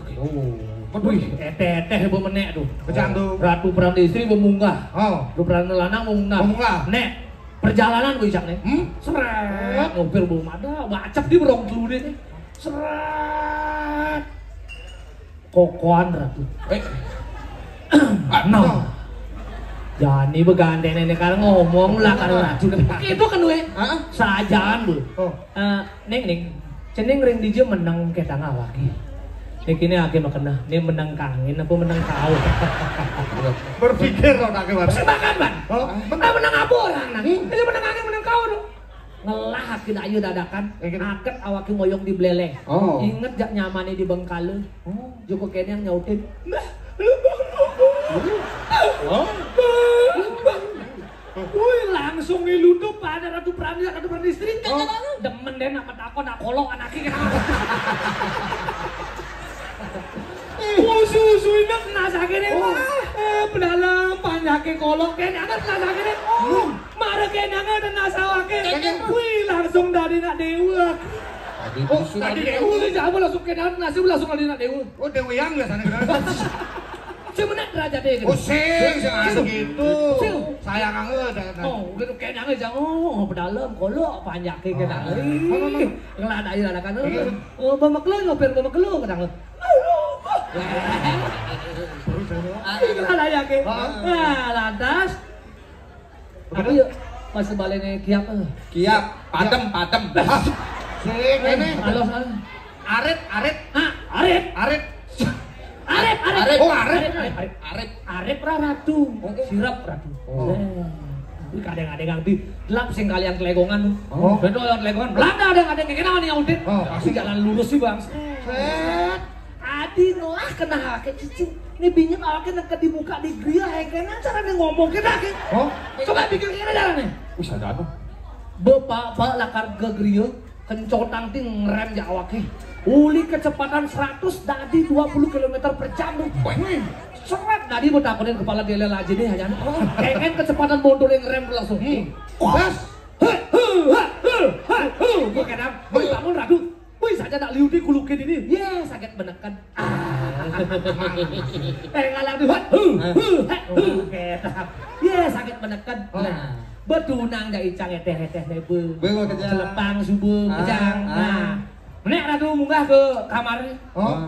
Wih, teh bemenek tuh. Kecandu. Ratu Prane istri memunggah. Ratu Prane lanang memunggah. Nek perjalanan gue Icang nih. Seret mobil belum ada, bacap di berong dulu deh. Seret. Kokoan Ratu. No. Jani begandeng nenek karena ngomong lah karo Ratu. Itu kan we. Sajaan bu. Neng. Ceneng ring DJ menang kita ngawaki. Kini ake makena, ini menang kangin apa menang kau? Berpikir loh nak keluar. Sebakan ban. Menang apa orang nang? Ini menang kangin menang kau tuh. Ngelah haki dayu dadakan. Aket awaki moyong di beleleh. Ingat jak nyamane di Bengkale. Joko kene yang nyautin. Wih langsung ngiludup pada Ratu Prane istri. Demen deh nak takon nak kolok anaknya. Susu ini kena sakit pedalam panjake kolok kena kena sakit marah kena kena sawake. Wih langsung dari nak dewa. Tadi dewa siapa langsung kena nasi langsung dari nak dewa. Oh dewa yang lah sana. Sing menek derajate gitu. Oh, sing gitu. Sing. Sayang anget. Oh, gitu kenang aja. Oh, pedalam kolok panjake kenang. Ngeladai ladakan. Oh, bamaklo ngoper bamaklo kadang. Ngeladai ke. Nah, lantas. Apa yuk? Pas sebalene kiap. Kiap, padem. Sing kene. Halo. Arit. Hah, arit. Oh, arit. Arep ratu. Sirap ratu. Iki kadang-kadang di gelap sing kalian kelegongan. Betul yang kelegongan. Belanda ada kenapa nih audit. Pasti jalan lurus sih, Bang. Set. Adi noah kena ke cicing. Ini bingung awaknya nak dibuka di gria kena cara nih ngomong kena ke. Coba pikir kira jalannya. Wis ada apa? Bapak lakar ke gria kencotang ting ngerem ya awaknya. Uli kecepatan 100 dadi 20 km per jam. Seret tadi mau takutin kepala dia aja deh aja. Kayaknya kecepatan motor yang ngerem langsung. Bas. Gue kadang, gue bangun ragu. Wih saja tak liudi kulukin ini. Ye sakit menekan. Ngalang tuh. Ye sakit menekan. Nah, betunang dari icang eteh nebe. Beul kejang. Celepang subuh kejang. Nah, menek ratu munggah ke kamarnya.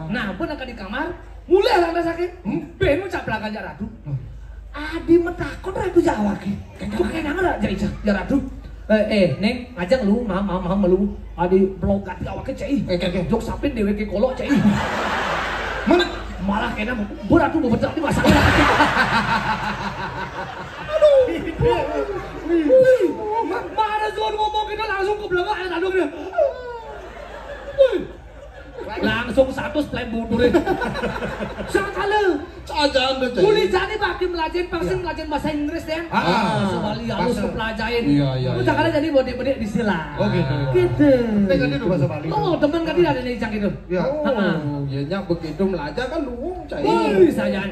Nah, pun akan di kamar. Mulai lah sakit. Benu cap belakang jak ratu. Adi metakon ratu Jawa ki. Kok kenang ada jak ratu. Neng, ngajak lu, maham lu. Adi blokat awaknya cai. Jok sapin dewe ke kolok cai. Mana? Malah kena berat tuh bebetak di masak. Aduh. Mana Zon ngomong gitu langsung ke belakang aduh dia. Langsung satu plan budur itu. Sakala. Aja anda cai. Boleh jadi pakai melajen pasti melajen bahasa Inggris ya. Sebali halus ke pelajarin. Iya. Sakala jadi bodek-bodek di sila. Oh gitu. Gitu. Tengah dia bahasa Bali. Oh teman kan tidak ada nih cang gitu. Ya. Oh, nya begitu belajar kan luwung cai. Wih sajan.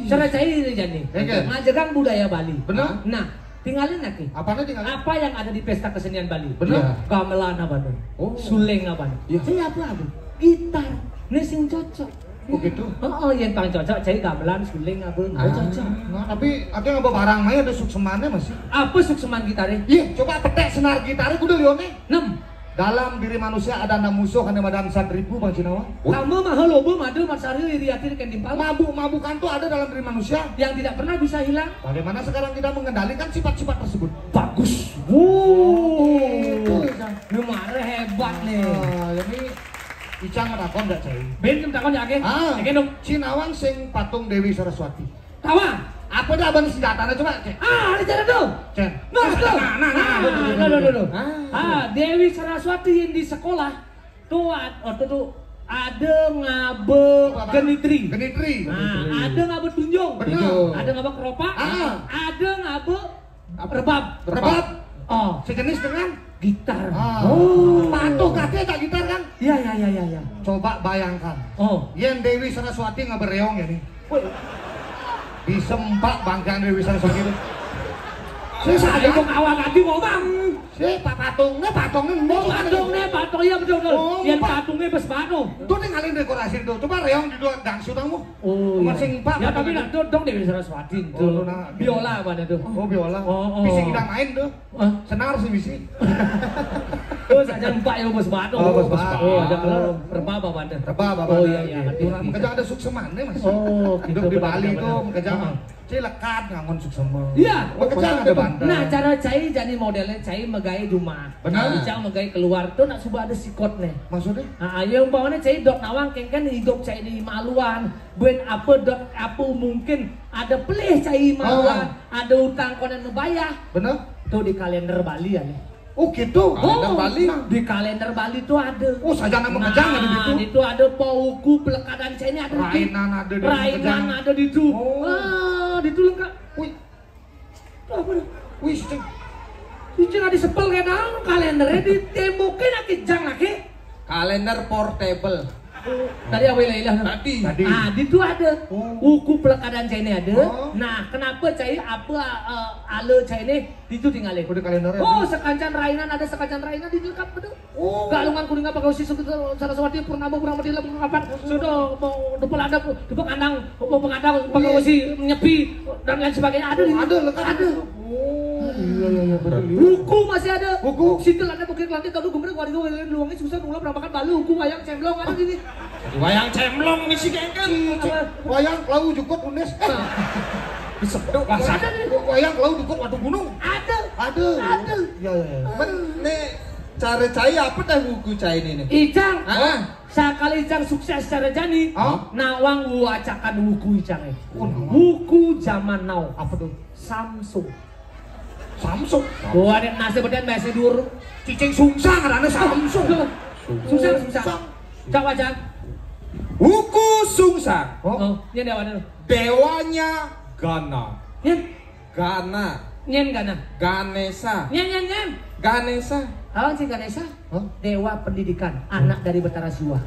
Cara cai ini jadi. Ngajagang budaya Bali. Benar. Nah. Tinggalin lagi. Apanya tinggalin? Apa yang ada di pesta kesenian Bali? Benar. Gamelan apa tuh? Suleng apa tuh? Iya. Saya apa? Gitar. Ini sing cocok. Oh gitu. Oh, yang paling cocok cari gamelan, suling apa? Cocok. Nah, tapi ada nggak barang maya ada suksemannya masih. Apa sukseman gitarnya? Iya, coba petek senar gitarnya kudu lione. 6. Dalam diri manusia ada 6 musuh karena madan 1.000 Bang Cinawa. Kamu mahal lobo madu matsari iriatir ken timpal. Mabuk-mabukan tuh ada dalam diri manusia yang tidak pernah bisa hilang. Bagaimana sekarang kita mengendalikan sifat-sifat tersebut? Bagus. Wow. Lu marah hebat nih. Ini Icang merakon enggak cai? Ben kem takon ya ke? Ke dong. Cinawang sing patung Dewi Saraswati. Tawa. Apa dah abang senjatanya coba cek? Di cara tuh. Cek. Nah. Dewi Saraswati yang di sekolah tuh ada ngabe genitri. Nah, ada ngabe tunjung. Benar. Ada ngabe keropak. Ada ngabe rebab. Oh, sejenis dengan gitar. Patuh katanya tak gitar kan? Iya. Coba bayangkan. Yang Dewi Saraswati nggak bereong ya nih. Disempak banggaan Dewi Saraswati itu. Saya ada kok awal tadi ngomong. Patungnya patung iya betul. Yang patungnya bes batu. Tuh tinggalin dekorasi itu. Coba reong di dua dangsu kamu. Masing pak. Ya tapi nak dong Dewi Saraswati tuh. Biola apa tuh? Biola. Bisa kita main tuh. Senar sih bisa. Saja empat yang bes batu. Ada kalau rebab apa ada? Rebab apa? Iya. Makanya ada suksemannya mas. Hidup di Bali itu makanya. Cai lekat ngangon suksema. Iya. Makanya ada bandar. Nah cara cai jadi modelnya cai megai rumah. Benar. Cai megai keluar tuh nak sudah ada sikot nih. Maksudnya? Nah yang umpamanya cai dok nawang kan hidup cai di Maluan. Ben apa mungkin ada pelih cai Maluan. Ada utang konen ngebayah. Benar? Tuh di kalender Bali ya nih. Oh gitu. Kalender Bali. Di kalender Bali tuh ada. Saja nama kejang ada di situ. Itu ada pauku pelekadan cai ini ada di situ. Rainan ada di situ. Di itu lengkap. Wih. Apa nih? Wih, ceng. Itu nggak disepel kayak dalam kalendernya ditembokin lagi jang lagi. Kalender portable. Tadi apa ilah? Tadi. Itu ada. Uku pelakadaan cai ini ada. Nah, kenapa cai apa ala cai ini itu tinggalin? Udah kalender. Sekancan rainan ada sekancan rainan di lengkap betul. Galungan kuningan pakai usi Saraswati Purnama Purnamati kapan sudah depan ada depan kandang pakai usi menyepi dan lain sebagainya ada. Ada. Iya betul. Buku masih ada. Buku. Situ ada bukit langit kalau gumbre warga luangnya susah nula pernah makan balu hukum wayang cemlong ada gini. Wayang cemlong misi kengken. Wayang lau jukut unes. Diseduk rasa. Wayang lau jukut watu gunung. Ada. Iya. Men nih cara cai apa teh buku cai ini nih? Icang. Sekali Icang sukses secara jani. Nawang wacakan wuku Icang. Wuku zaman now. Apa tuh? Samsung. Gua ada nasi beden masih dur. cicing sungsang karena Samsung. Susah. Cak wajah. Wuku Sungsang. Ini dewa. Dewanya Gana. Nyen Gana. Ganesha. Nyen. Ganesha. Sih Ganesha. Dewa pendidikan, anak dari Betara Siwa.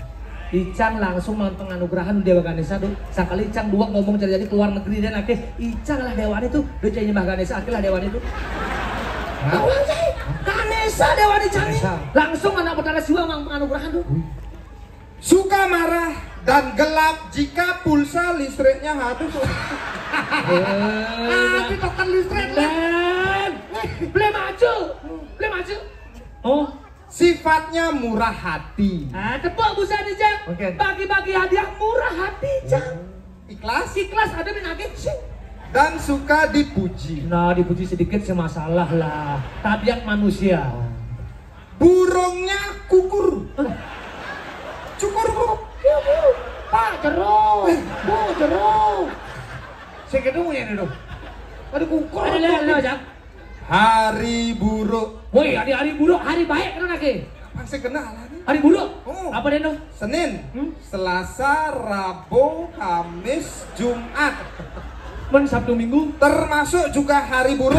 Icang langsung menganugerahkan Dewa Ganesha tuh. Sekali Icang dua ngomong jadi keluar negeri dan akhirnya Icang lah dewan itu. Dia jadi Mbah Ganesha akhirnya dewan itu. Ganesha dewan Icang. Langsung anak Betara Siwa menganugerahkan tuh. Suka marah dan gelap jika pulsa listriknya habis. Token listrik Beli maju. Sifatnya murah hati. Tepuk busan Icang. Bagi-bagi hadiah murah hati Icang. Ikhlas ada minagih sih. Dan suka dipuji. Nah, dipuji sedikit semasalah lah. Tabiat manusia. Burungnya kukur. Cukur. Pak jeruk. Saya ketemu ya itu. Ada kukur. Ada Icang. Hari buruk. Woi, hari buruk, hari baik kan lagi. Masih kenal nih. Hari buruk. Oh. Apa deh Senin, Selasa, Rabu, Kamis, Jumat. Sabtu Minggu. Termasuk juga hari buruk.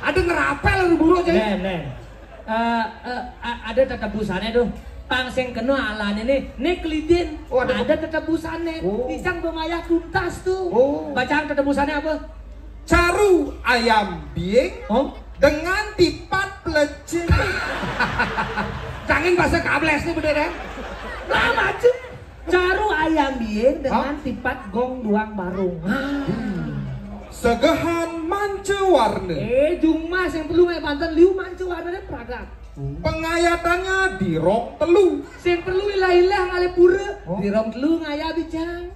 Ada ngerapel hari buruk jadi. Ada tetap busanya tuh. Pangseng kena alan ini kelidin. Ada tetap busanya. Icang bemayah tuntas tuh. Bacaan tetap busanya apa? Caru ayam biing dengan tipat pelecing. Jangan bahasa kables nih bener ya. Lama cuy. Caru ayam biing dengan tipat gong duang barung. Segehan mance warna. Jumas yang perlu kayak Banten liu mance warnanya peragat. Pengayatannya di rong telu. Yang perlu ilah-ilah ngale pura. Di rong telu ngaya bicang.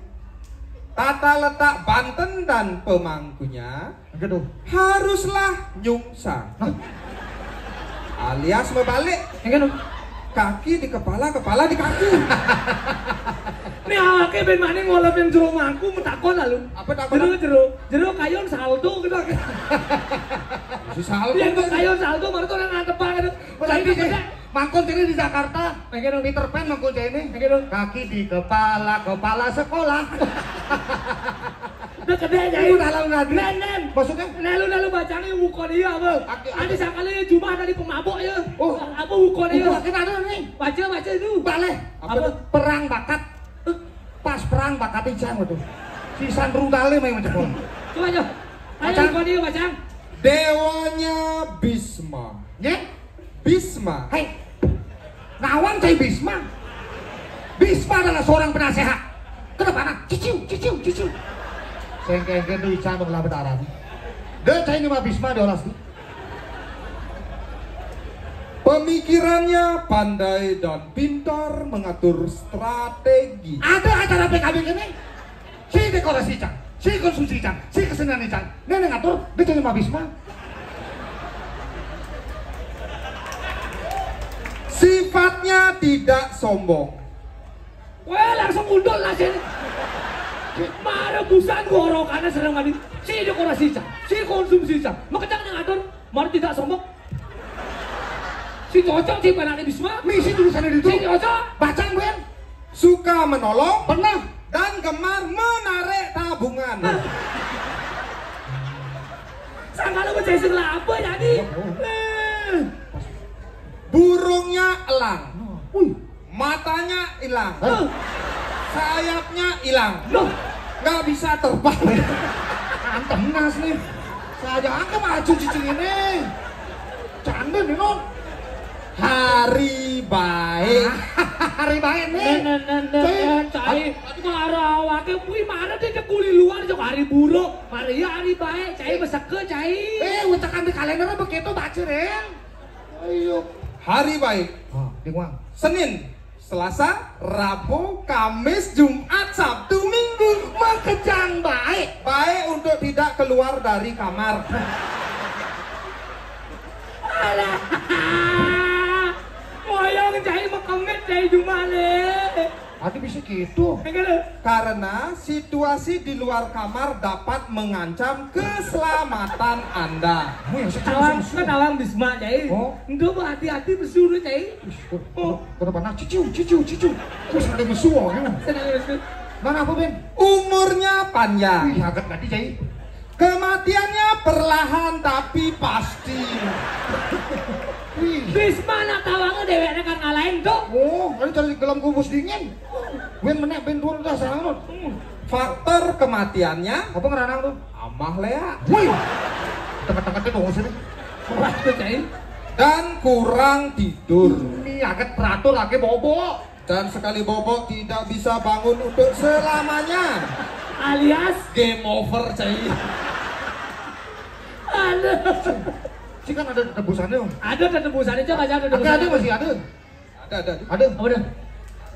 Tata letak Banten dan pemangkunya haruslah nyungsang. Alias membalik. Kaki di kepala, kepala di kaki. Ini awaknya ben mana ngolap yang jero mangku metakon lalu. Apa takon? Jero kayon saldo gitu. Si saldo. Yang kayon saldo baru tuh orang ngantepan gitu. Mangkon ini di Jakarta. Peter Pan mangkon ini. Kaki di kepala, kepala sekolah. Udah gede aja. Udah lalu ngadi. Nen. Maksudnya? Lalu bacanya wukon iya apa? Ada sekali Jumat dari pemabok ya. Apa wukon iya? Ada nih. Baca itu. Balik. Apa? Perang bakat. Pas perang bakat Icang itu. Si Sandru Dale main macam. Coba ayo. Ayo wukon iya bacang. Dewanya Bisma. Bisma. Hei. Nawang cai Bisma. Bisma adalah seorang penasehat. Kenapa anak? Ciciu. Sengkeng itu Icang belah bedaran. Dia cai ini mah Bisma diolas tuh. Pemikirannya pandai dan pintar mengatur strategi. Ada acara PKB ini. Si dekorasi Icang, si konsumsi Icang, si kesenian Icang. Nenek ngatur, dia cai mah Bisma. Sifatnya tidak sombong. Wah langsung undul lah sini. Mara busan gorokannya sering mandi. Si dekorasi Icang, si konsumsi Icang. Makanya yang ngatur, mari tidak sombong. Si cocok si penangannya Bisma. Misi tulisannya di itu. Si cocok. Bacang Ben. Suka menolong. Pernah. Dan gemar menarik tabungan. Sama lu berjasa apa jadi? Burungnya elang. matanya hilang, sayapnya hilang, Loh, nggak bisa terbang. Antem nas nih. Saya angka maju cicing ini. Canda nih non. Hari baik. Hari baik nih. cai marah awake kuwi mana dia kuli luar jok hari buruk. Hari baik, cai beseke cai. Ucakan di kalender begitu baca Ren. Ayo. Hari baik. Bingung. Senin, Selasa, Rabu, Kamis, Jumat, Sabtu, Minggu. Makejang baik. Baik untuk tidak keluar dari kamar. Alah. Moyong cai mekemit cai jumale. Tadi bisa gitu. Karena situasi di luar kamar dapat mengancam keselamatan Anda. Awang bisma cai. Nduk hati-hati besuruh cai. Kenapa nak cicu. Kok ada mesuo gitu. Mana apa Ben? Umurnya panjang. Wih, agak tadi cai. Kematiannya perlahan tapi pasti. Bisma nak tawangnya deweknya kan ngalahin tuh. Oh, ini cari gelam kubus dingin. Ben menek ben turun dah sarang. Faktor kematiannya Apa ngeranang tuh? amah lea Wih. Tengah-tengahnya dong sini. Waktu cai. dan kurang tidur. Ini agak teratur lagi bobo. Dan sekali bobok tidak bisa bangun untuk selamanya. Alias Game over, cai. aduh. Sih kan ada tebusannya. Ada tebusannya coba aja ada Ada tebusannya. masih ada. Ada. Ada. Apa dah?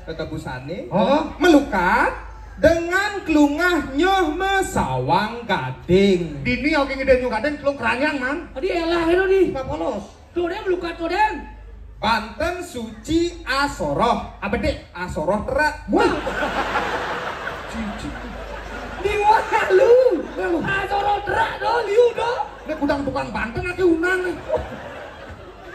Ketebusane. Oh. Melukat dengan kelungah nyoh mesawang gading. Dini oke ngide juga den kelung keranyang man. Tadi elah itu nih. Enggak polos. Tuh dia melukat tuh den. Banten Suci Asoroh. Apa dek? Asoroh terak. Wah. Di mana lu? Asoro terak do liu do. Ini udang tukang Banten lagi unang.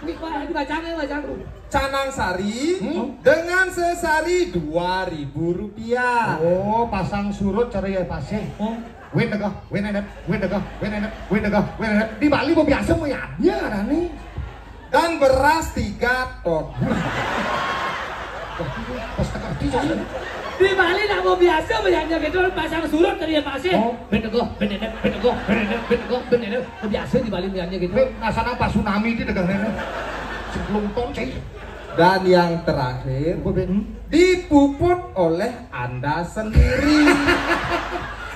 Ini bacanya bacaan. Canang Sari dengan sesari Rp2.000. Oh, pasang surut cari ya pasir. Oh. Win degah. Di Bali mau biasa mau ya nih. Dan beras 3 ton. Pas tekerti jadi. Di Bali nak mau biasa banyak gitu pasang surut dari pasir. Oh. Benego. Biasa di Bali banyak gitu. Nasana pas tsunami itu degahnya. Sebelum ton cai. Dan yang terakhir dipuput oleh Anda sendiri.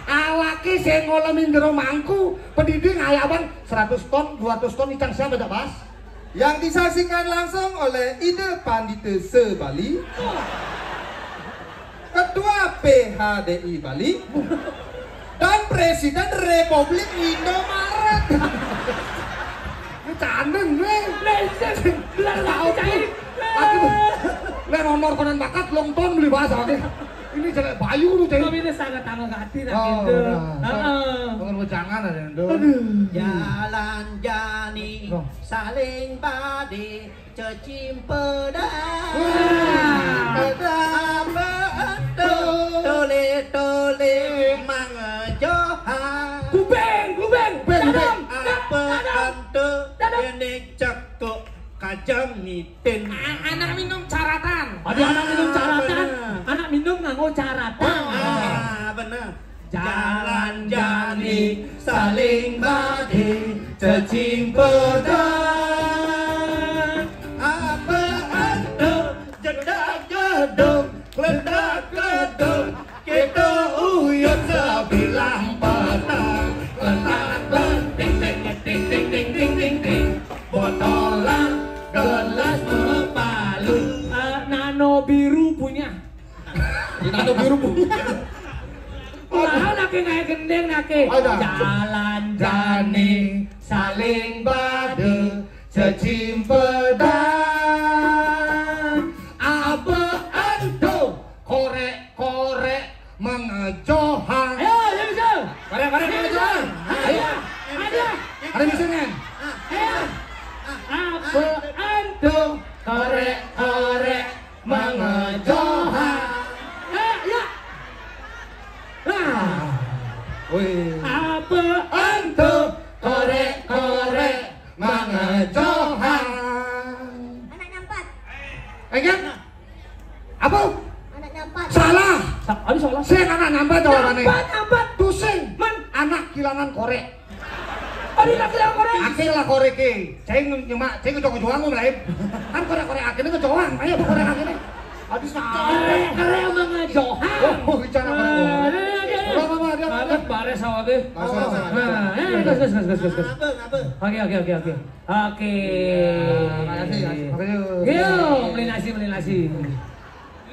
Awake sing ngolomin jero mangku, pendiding ayaban 100 ton, 200 ton ikan siapa dak Bas? Yang disaksikan langsung oleh Ide Pandite Se Bali, Ketua PHDI Bali, dan Presiden Republik Indomaret. Ini candeng nih. Leseng. Belar lagi cair. Aku len honor konan bakat long ton beli bahasa oke. Ini jelek bayu lu cai. Kami ini sangat tangga hati nak Oh, gitu. Pengen jangan ada yang Jalan jani saling badi cecimpedang pedang tole tole mangejohan Kubeng. Dadam. apa ante ini cekuk kajang mitin Anak minum caratan. Ada anak minum caratan. Anak minum nganggo caratan. bener jalan jani saling badi cecimpedang apa ante jedak jeduk kledak kleduk kita uyut sebilang petang letak ting botolan gelas mepalu Nano biru punya. Nano biru punya. Nah, nake kayak gendeng nake. Ada. Jalan jani saling bade cecimpedang. apa ando korek mengejohan. Ayo, ya bisa. Korek mengejohan. Ayo. Ada. Ada bisa nen. Ayo. Apa ando korek mengejohan. Ya. Wih. Apa Ando korek mengejohan. Anak nampat. Enggak? Ada soalnya. Sing anak nyambat jawabannya. Nyambat. Tusing. Man. Anak kilangan korek. Ada laki yang korek. Akil lah korek ke. Ceng nyemak, ceng kejoang mau melain. Kan korek-korek akhirnya kejoang. Ayo korek akhirnya. Habis Korek emang ngejohan. Oh, bicara korek. Mama dia. Ada bares awak ke. Nah, gas. Oke. Makasih. Yo, beli nasi.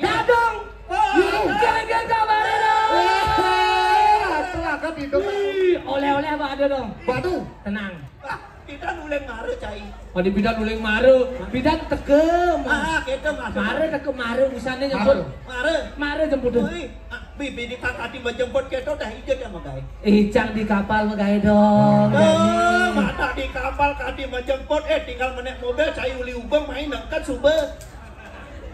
Dadong. Jangan kabarin dong. Celaka hidup. Oleh-oleh apa ada dong? Batu. Tenang. Kita nuleng mare cai. Oh di bidan nuling maru. Bidan tegem. Kita masuk. Mare tegem maru misalnya nyebut. Mare jemput. Bibi di tadi menjemput kita dah hijau sama guys. Icang di kapal magae dong. Mata di kapal kadi menjemput tinggal menek mobil cai uli ubang main nangkat sumber.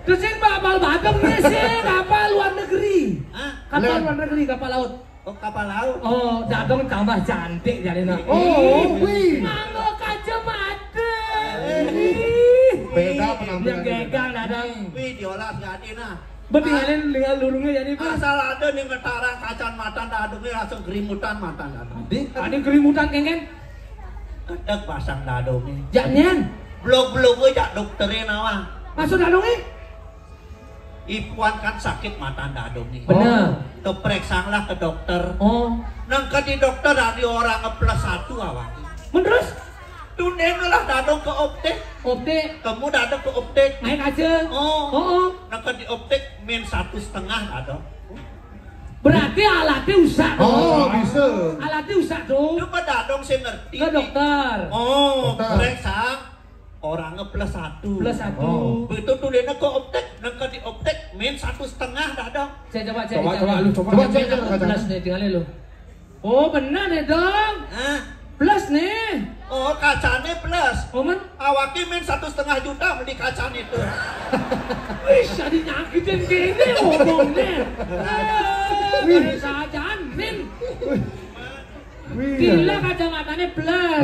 Terus yang kapal bagem nih sih kapal luar negeri. Kapal luar negeri kapal laut. Oh kapal laut. Oh, dadong tambah cantik jadi nak. Oh, wih. Mangga kacamata. Beda penampilan. Yang gegang dadang. Wih diolah jadi nah. Betingalin dengan lurungnya jadi apa? Asal ada nih ngetarang kacan matan dadungnya langsung kerimutan matan dadung. Ada kerimutan kengen. Kedek pasang dadungnya. Jangan. Belum aja dokternya nawa. Masuk dadongnya. Ipuan kan sakit mata dadungnya. Bener. Keperiksaanlah ke dokter. Oh. Nang ke di dokter ada orang +1 awak. Menterus? Tunenlah dadung ke optik. Optik. Kamu dadung ke optik. Naik aja. Oh. Nang ke di optik -1,5 dadung. Berarti alatnya usah dong. Oh, bisa. Alatnya usah dong. Coba dadung saya ngerti. Ke dokter. Oh, Dokter. periksa. Orangnya +1. +1. Oh. Begitu tuh dia ke optik, nang ke di optik -1,5 dadung. Saya coba cek. Coba cek kacanya. Plus nih tinggalin lu. Oh benar deh dong. Hah? Plus nih. Oh kacanya plus. Oh man. Awaknya -1,5 juta beli kacanya itu. Wih, jadi nyakitin gini ngomongnya. Wih, saja min. Gila kacamatanya plus.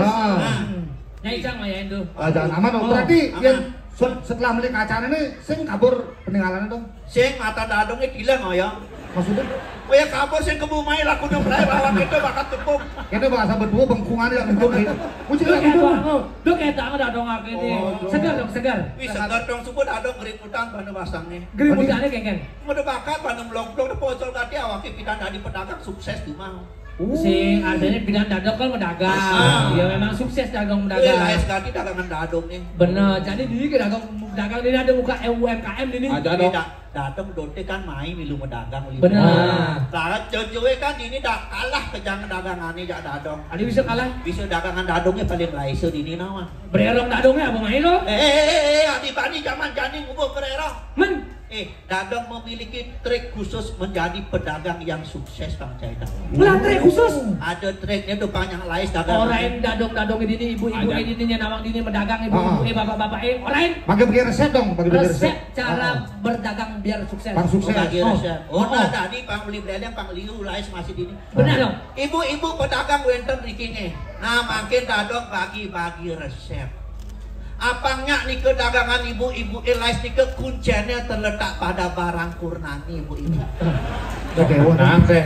Nyai Cang mayain tuh. Jangan aman dong. Berarti yang setelah beli kacanya ini, sing kabur peninggalannya dong. Sing mata dadungnya hilang oh ya. Maksudnya? Oh ya kabur sing kebumai laku nyemplai bawah itu bakal tepung. Kita bahasa berdua bengkungan ya bentuk ini. Kunci Lu lagi kayak dong. doang, lu kayak doang dadong aku ini. Segar dong, segar. Wih segar dong sebut dadung gerimutan pada pasangnya. Gerimutannya kengken. Udah bakar pada melong-melong pocol tadi awaknya kita dari pedagang sukses di mau. Sing adanya bidang dadong kan mendagang. Ya memang sukses dagang mendagang. Lain sekali dagangan dadung nih. Bener, jadi di dagang ini ada buka UMKM ini. Ada dong. Datang donte kan main milu mendagang. Bener. Saat jauh-jauh kan ini dah kalah kejang dagangan ini jak dadong. Ada bisa kalah. Bisa dagangan dadungnya paling laisir di ini nama. Bererong dadongnya apa main lo? Adik-adik zaman jadi ngubur bererong. Men, Dadong memiliki trik khusus menjadi pedagang yang sukses Bang Caida. melatih khusus. Ada triknya tuh banyak lais dagang. Orang dadong ini ibu-ibu ini nawang ini mendagang ibu-ibu bapak-bapak orang. Bagi resep dong, bagi Resep cara berdagang biar sukses. Bang sukses. Bagi resep. Nah tadi Pang beli beleng Pang liu lais masih di ini. Benar dong. Ibu-ibu pedagang wenten rikinya. Nah makin dadong bagi-bagi resep. Apanya nih ke dagangan ibu-ibu Elais nih ke kuncinya terletak pada barang kurnani ibu-ibu. Nanti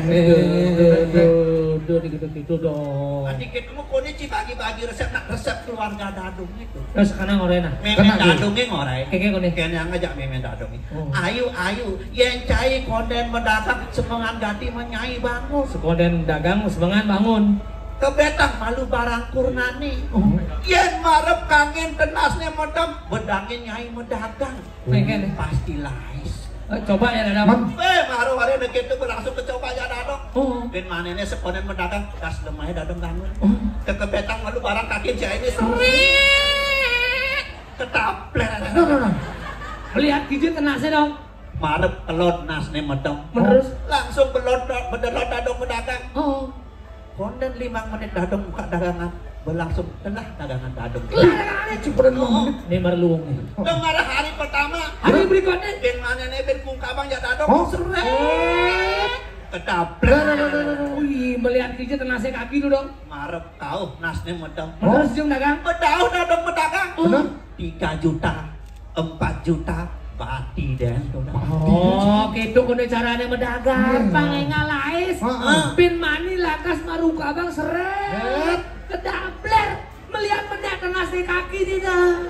gitu dong. Adik kita mau kondisi bagi-bagi resep nak resep keluarga dadung itu. Nah sekarang orena. Memen dadungnya ngorai. Keke kone. Kene yang ngajak memen dadungnya. Ayu yang cai konden mendagang semangat ganti menyai bangun. Sekoden dagang semangat bangun. Kebetang malu barang kurnani. Yen marep kangen tenasnya modam bedangin nyai mendagang. Pengen. Pasti lais. Coba ya dadang. Maru hari begitu langsung kecoba ya dadong. Oh. Ben manene sekonen mendagang gas lemah dadong bangun. Kebetang malu barang kaki Chinese. Ketaplet. Melihat gigi tenasnya dong. Marep telot nasne medong. Terus Langsung belot bedelot dadong mendagang. oh. Konden 5 menit dadong buka dagangan. Berlangsung telah dagangan dadong. Dagangannya cepet banget. Ini merluung nih. Dengar hari pertama. Hari berikutnya. Ben manene ben kungkabang ya dadong. Oh. Seret. Ketaplet. Wih, melihat gigi tenasnya kaki dulu dong. Marep tahu nasne medong. Terus jam dagang. Bedau dadong pedagang. Benar? 3 juta, 4 juta, pati deh. Oh, gitu kudu carane medagang, pangengal lais. Pin mani lakas maruka abang seret. Kedabler melihat mendak kenas di kaki tidak.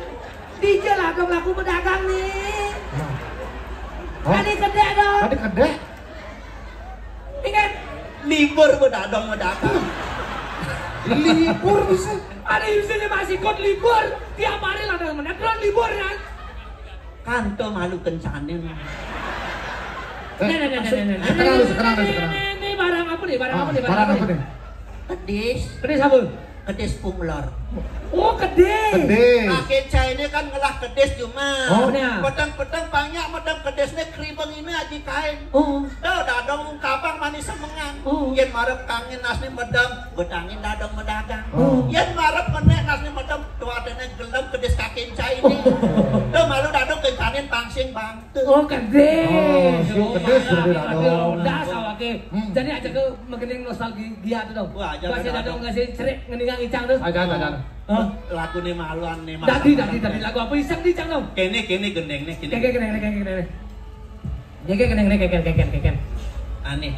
Dijel agak laku pedagang nih. Tadi kedek dong. Tadi kedek. Ingat Libur bedadong medagang. Libur bisa. ada di sini masih ikut libur. Tiap hari lah dalam menekron libur kan. Kanto malu kencanin. Sekarang. Ini barang apa nih? Barang apa nih? Barang apa nih? Kedis. Kedis apa? Kedis punglor. Oh, kedis. Kedis. Kakek ini kan ngelah kedis cuma. Oh, benar. Petang-petang banyak medang kedisnya keribeng ini aja kain. Oh. Dadong kapang manis semengan. Oh. Yen marep kangen nasni medang, bedangin dadong medagang. Oh. Yen marep menek nasni medang, tuadene gelem kedis kakek ini. Tuh malu dadong kencanin pangsing bangte. Oh, kedis. Oh, kedis berarti dadong. Das awake. Jadi aja ke mengening nostalgia tuh dong. Wah, aja Kasih dadong. dadong ngasih cerik ngeningang icang tuh. Ajan. Hah? Lagu nih maluan nih. Tadi lagu apa iseng di icang dong? Kene gendeng nih. Keken. Aneh.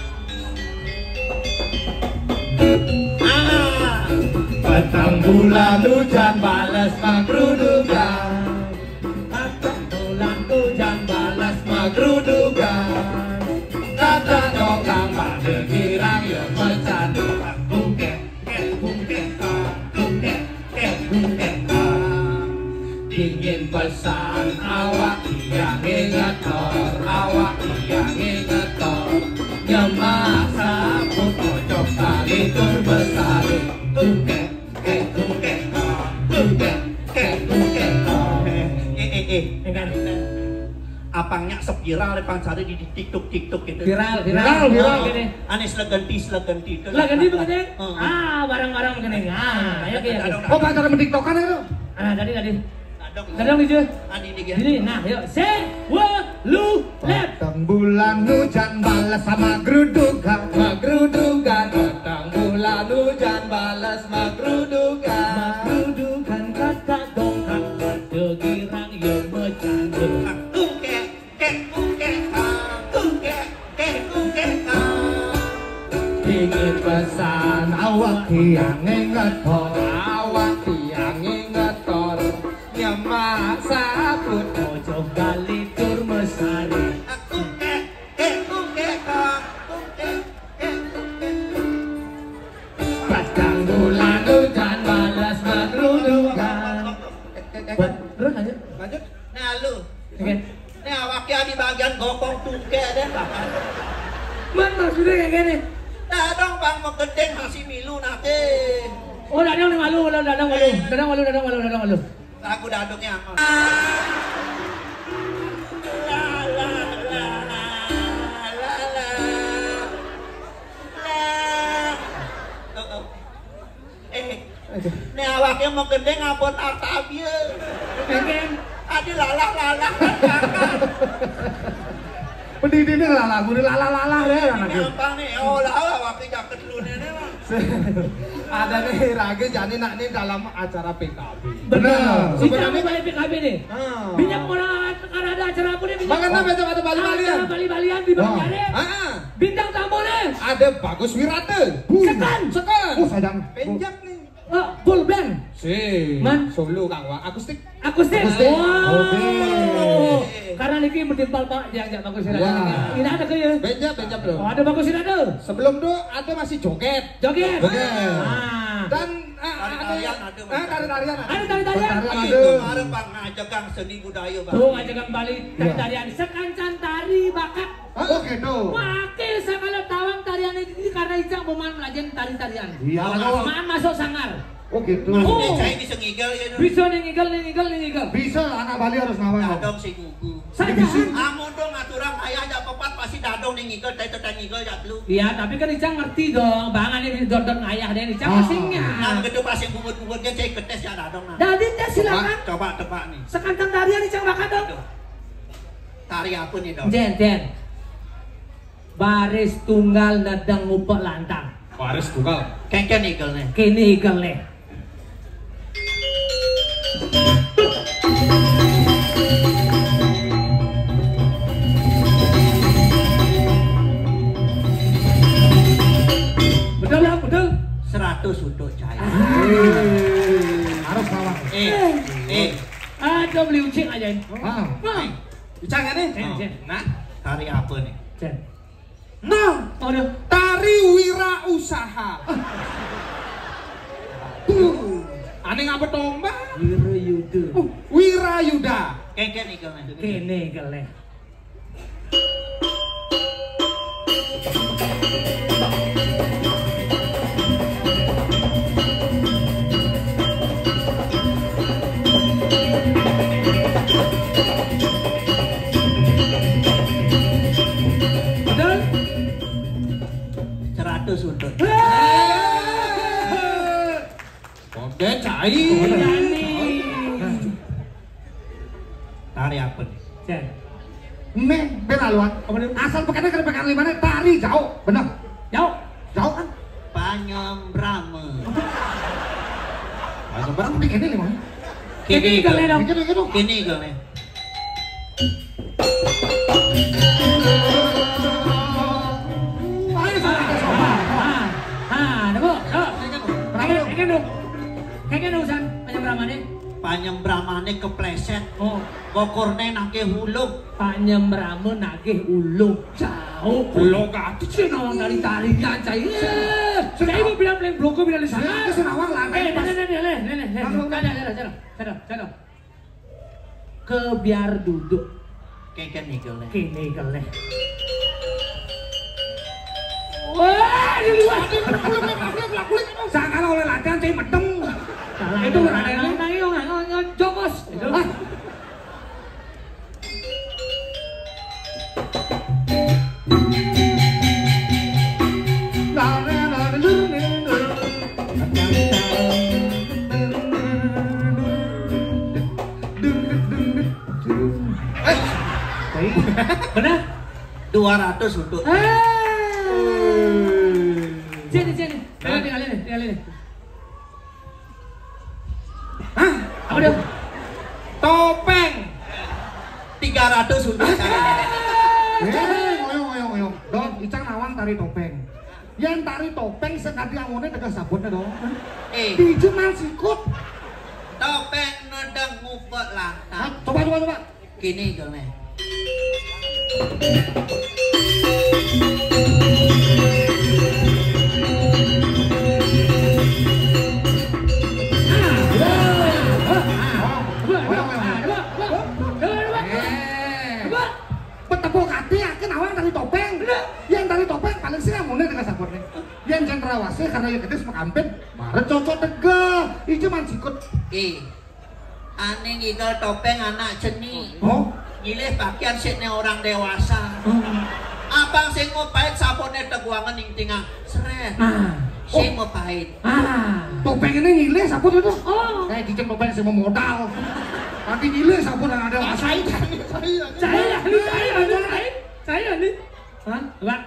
Petang bulan hujan balas magrudugan. Petang bulan hujan balas Magrudugan. Kata dokang pada girang yang mencandu. Ingin pesan awak yang ingat tor, awak yang ingat tor. Nyemak sabut ojok tali tur besari. Apangnya sepiral lepang cari di TikTok gitu. Viral. Anis legenti. Legenti begini? Barang-barang begini. Ayo. Oh, pacaran mentiktokan itu. Tadi. Dadong di sini. Ini, nah, yuk. Lu, left. Petang bulan hujan balas sama gerudukan. Magrudugan, petang bulan hujan balas magrudugan. Magrudukan kata dongkak, kata girang yang bercandu. Ingin pesan awak yang ingat tor, awak yang ingat tor. Nyemak sabut Ojok kali tur mesari. petang bulan hujan balas magrudugan. Terus lanjut. Nah lu, Oke. ini awaknya di bagian gokong tungke deh. Mana sudah kayak gini? Nah dong bang mau gedeng masih milu nanti. Oh, dadong nih malu. Dadong malu. Lagu dadongnya apa? Ini awaknya mau gedeng ngapun artabia. Keken. Adi lalah. Pendidiknya lagu ini lala deh anak Ini apa nih? Oh lah awaknya jaket lu nenek mah. Ada nih Rage Jani nak nih dalam acara PKB. Benar. Sebenarnya balik PKB nih. Ah. Minyak orang karena ada acara apa nih? Makan apa coba ada Bali-Balian? Bali-Balian di Banjarnya. Bintang tamu nih. Ada Bagus Wirate. Sekan. Oh, sayang. Penjak nih. Full band. Si. Man. Solo Kang Wang akustik. Akustik. Akustik. Wow. Oke. Karena niki bertimpal Pak yang bagus ini. Wah. Ini ada ke ya? Benjak bro. Oh, ada bagus ini ada. Sebelum itu ada masih joget. Joget. Joget. Dan Tari-tarian ada. tari-tarian ada. Ada tari-tarian. Itu kemarin Bang ngajagang seni budaya Bang. Tuh ngajakan Bali tari-tarian. Sekancan tari bakat. Oh, gitu. Wakil sakala tawang tarian ini karena Icang pemain melajen tari-tarian. Iya. Maan masuk sangar. Oh, gitu. Oh. Saya bisa ngigel ya. Bisa nih ngigel. Bisa anak Bali harus ngawal. Dadong si gugu. Saja. Amun dong ngaturang ayah aja pepat pasti dadong nih ngigel, tetetan ngigel ya lu. Iya, tapi kan Icang ngerti dong. Bangan ini dodon ayah dan Icang pasingnya. Nah, gitu pasti bungut-bungutnya saya ketes ya dadong nah. Jadi tes silakan. Coba tebak nih. Sekancan tarian Icang bakat dong. Tari apa nih dong? Jen. Baris tunggal nadang ngupek lantang. Baris tunggal. Kengken ngigel nih. Kini igel nih. untuk Cai. Harus lawan. Ada beli ucing aja. Bicara nih. Nah, Tari apa nih? Cen. nah, tari wirausaha. Aneh ngapa domba? Wirayuda. Kengken ikelnya. Kene kele. Betul? 100 untuk. Oke, Cai. Tari apa nih? Cen. Nih, benaluan. Asal pekannya kena pekan limanya tari jauh, bener. Jauh. Jauh kan? Panyembrame. Masa barang di kene limanya. Kene kele dong. Gitu. Kini ikelnya. Ayo sana coba. Nemu. Kene dong. Kene dong san penyembramane. Panyembramane kepleset. Oh, Kokorne nake huluk. panyembrame nagih ulung jauh. Belok ati Cek nawang dari tarian cai. Cai mau bilang bilang bloko bilang di sana. Ini senawang lantai pas. Cana. Kebiar duduk. Kengken ikelnya. Kene kele. Wah, di luar. Sangat oleh latihan cai medem. Itu raden jokos. Benar? 200 untuk. Sini. Tinggal ini. Hah? Apa dia? Topeng. 300 untuk Cai. Ngoyong. Dong, Icang nawang tari topeng. Yang tari topeng sekali angone tegas sabutnya dong. Dijemal sikut. Topeng nedeng ngupet lantak. Coba. Kini ikelnya. Petepuk hati akan awang tari topeng. Yang tari topeng paling sih angone tegas sabutnya. Yang cendrawase karena ya gede semakampin. Mare cocok tegah. Dijemal sikut. Aneh ikel topeng anak ceni. Oh. Nyilih pakaian sitnya orang dewasa. Abang sing mau pahit sabone teguangan ing tingah seret. Sing mau pahit. Topeng ini nyilih sabut itu. Oh. Dijem topeng sih mau modal. Tapi nyilih sabut yang ada dewasa. Saya nih. Hah? Enggak.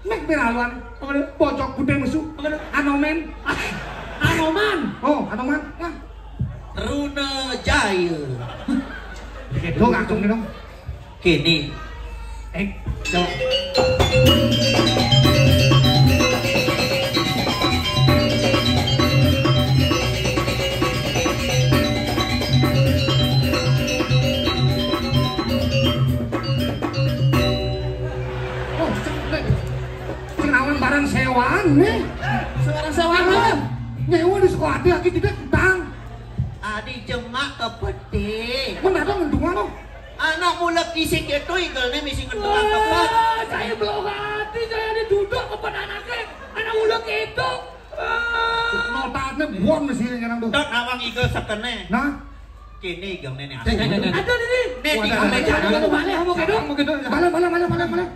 Mek beraluan. Pojok gede musuh. Anomen. Anoman. Oh, anoman. Nah. Rune Jaya. Lo ngacung nih dong. Kini. Coba. Oh, cing awan barang sewaan nih. Suara sewaan. Nyewa di sekolah dia lagi tidak utang. Adi jemak ke peti. Mana dong ngendungan lo? Anak mula kisik itu ikelnya misi ngedengar kepat. Wah, saya belum hati, saya diduduk kepada anaknya. Anak ulang itu. Notaatnya buang mesti yang tuh. Dot awang ikel sekene. Nah, Kini ikelnya nih Ada nih. Nih Wadah, ikelnya ada. jangan Kamu balik, kamu kedong. balik.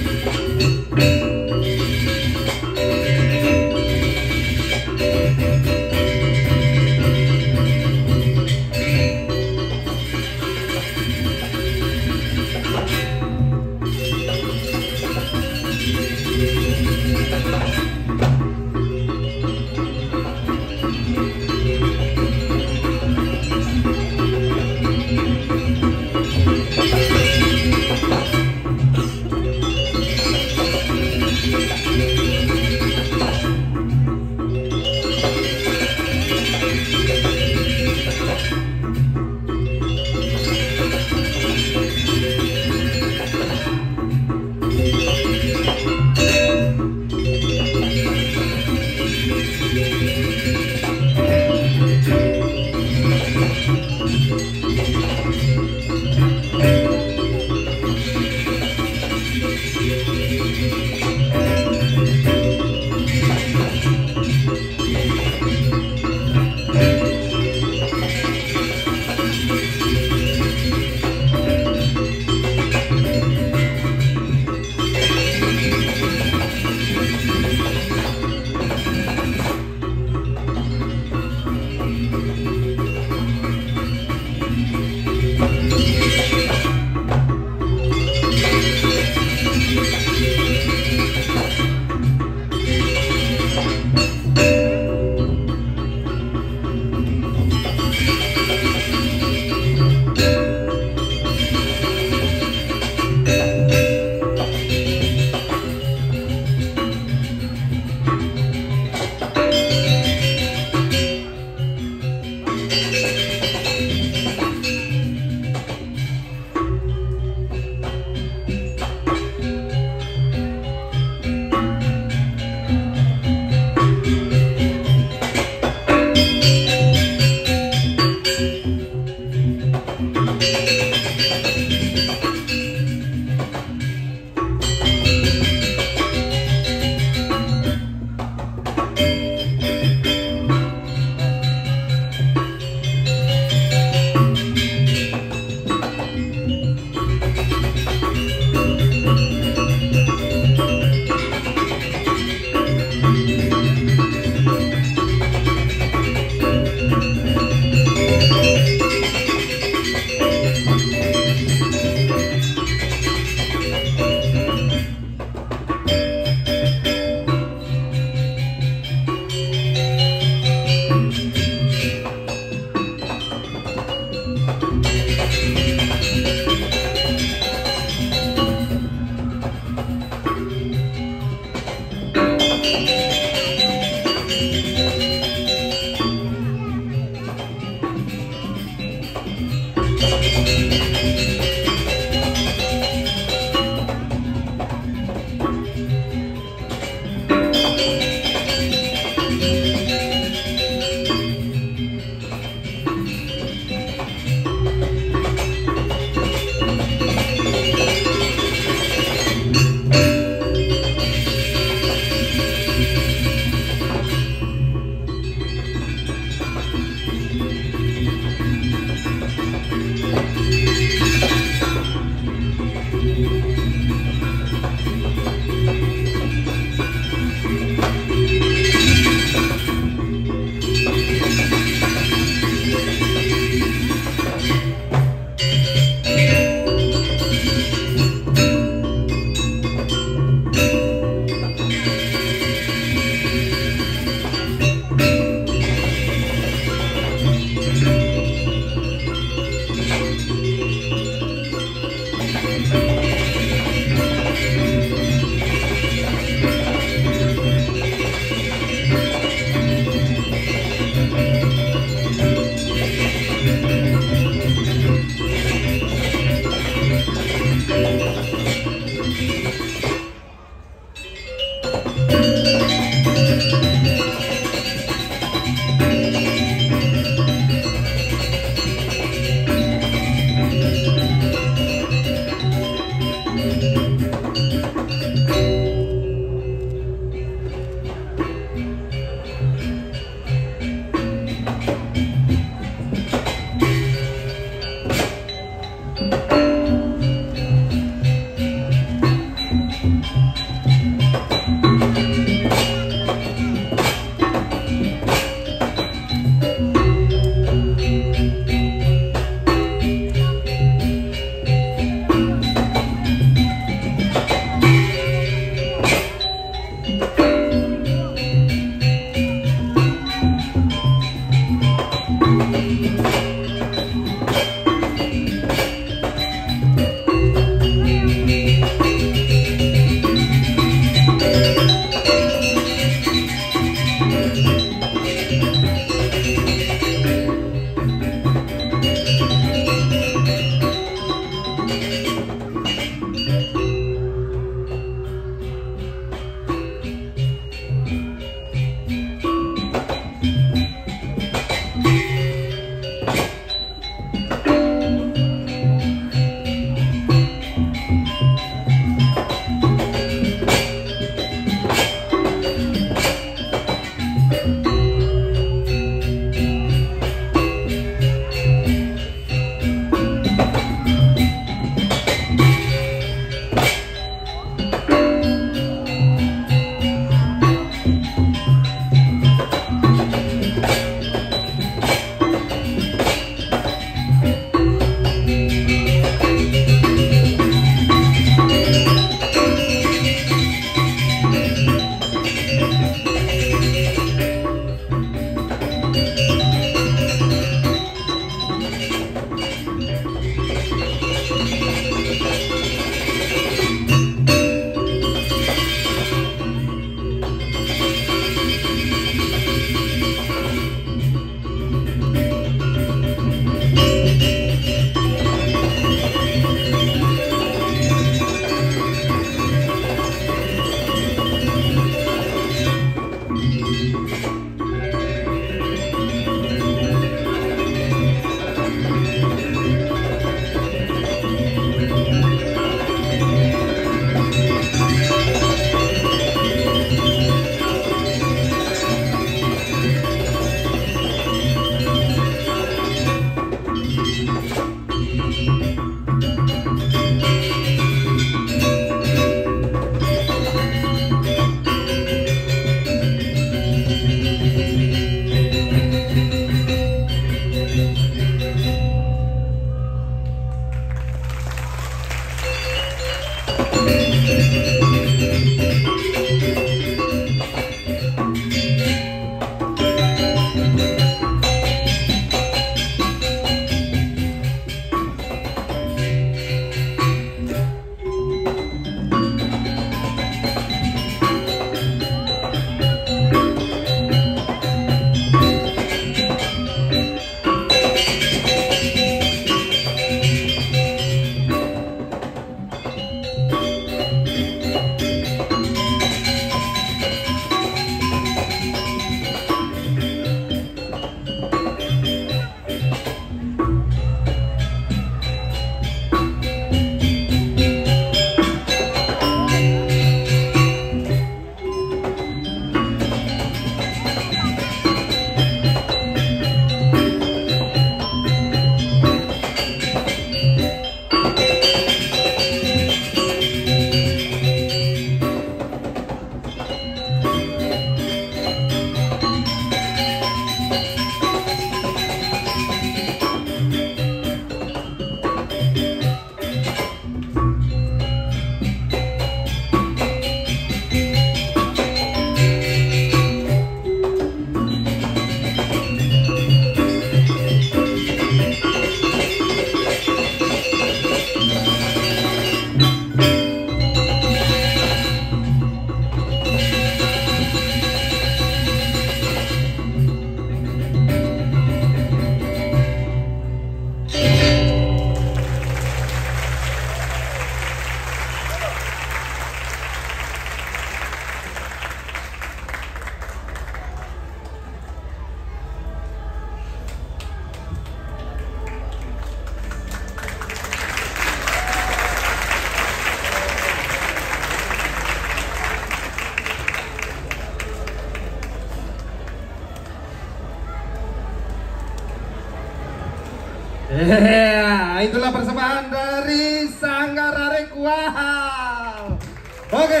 Itulah persembahan dari Sanggarare Kuahal. Oke,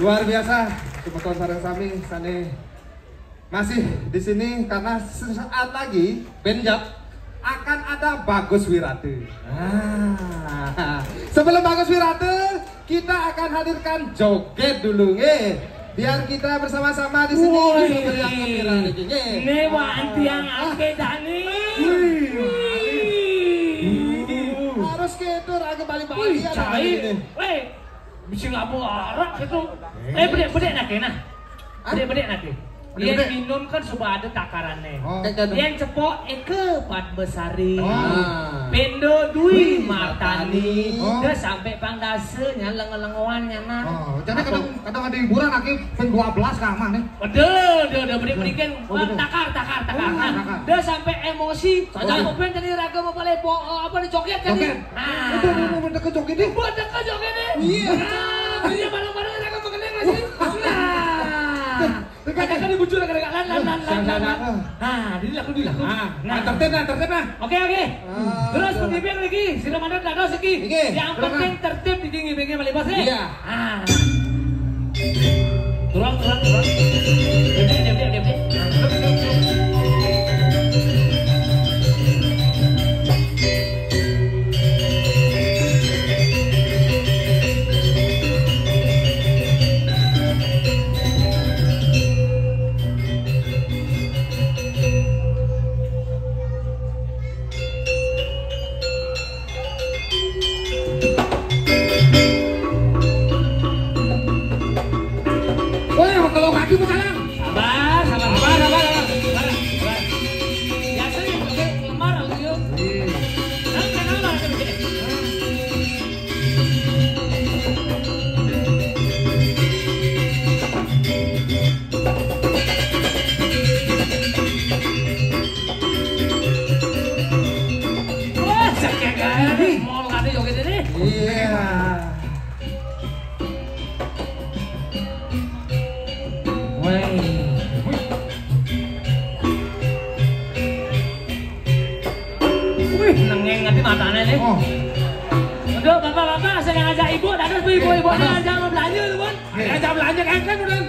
luar biasa. Teman-teman sareng sami sane masih di sini karena sesaat lagi Benjap akan ada Bagus Wirate. Sebelum Bagus Wirate, kita akan hadirkan joget dulu, biar kita bersama-sama di sini bisa meriah gembira nih. Nih wanti yang ake dani. Harus gitu, agak balik-balik ya. Weh, bisa ngapur arak gitu. Bedek nak kena. Bedek nak. Yang minum kan sudah ada takarannya. Yang cepok Eke Pat Besari, Pendo Dwi Martani, dia sampai Pangdasenya lengo-lengoan nyana. Jadi kadang ada hiburan lagi pen 12 kamar nih. Udah berikan takar. Dia sampai emosi. Jangan pen jadi raga apa lepo apa nih joget kan? Udah ke joget nih. Iya. Dia malam-malam raga mengenai nggak sih? Kan dibucur lan. Nah, ini laku. Nah, tertib nah. Oke. Terus pengimpin lagi, sila mandat dados iki. Yang penting tertib di tinggi pengen balik bos nih. Iya. Turun. Diam. Kalau kaki berjalan. Sabar. Biasanya pakai lemar aku yuk. Wah, sakit kali. Mau ada joget ini? Iya. Nengeng nanti matanya nih. Udah bapak-bapak saya ngajak ibu, dados ibu ngajak belanja tuh Bun. Ngajak belanja kan udah.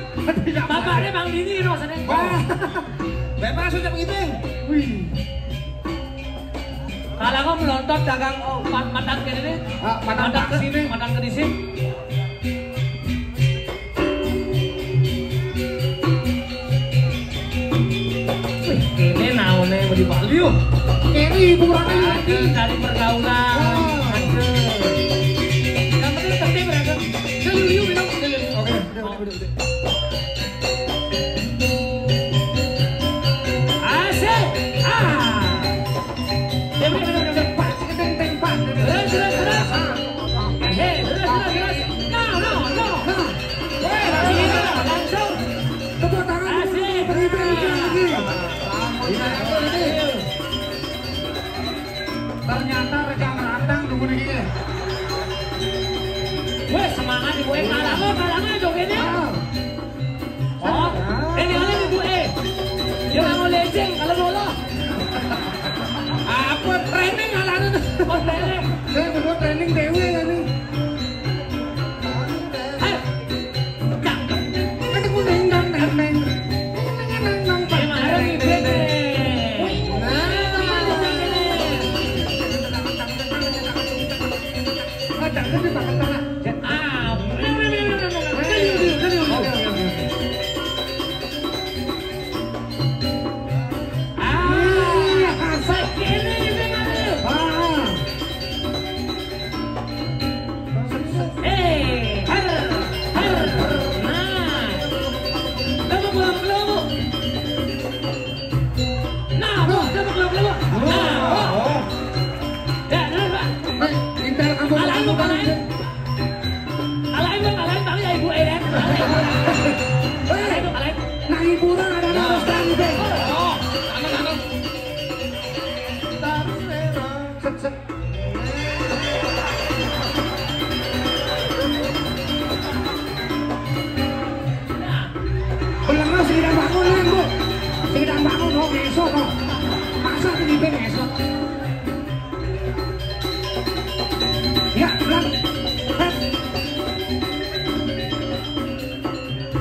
Bapaknya Bang Dini rasanya. Bebas sudah begitu. Kalau kamu melontot dagang matang ke sini, matang ke sini. Ini naonnya mau dibalik yuk. Ini hiburan lagi. Dari pergaulan. Yang penting tertib ya kan. Dulu minum. Oke. Asik. Ternyata rekan radang nunggu nih. Weh semangat ibu kalangan jogetnya. Oh, ini ibu jangan mau leceng kalau bola. Apa training halangan itu? Oh training. Saya mau training dewe ya nih. Ada kuning dan neng. Gimana nih bebe?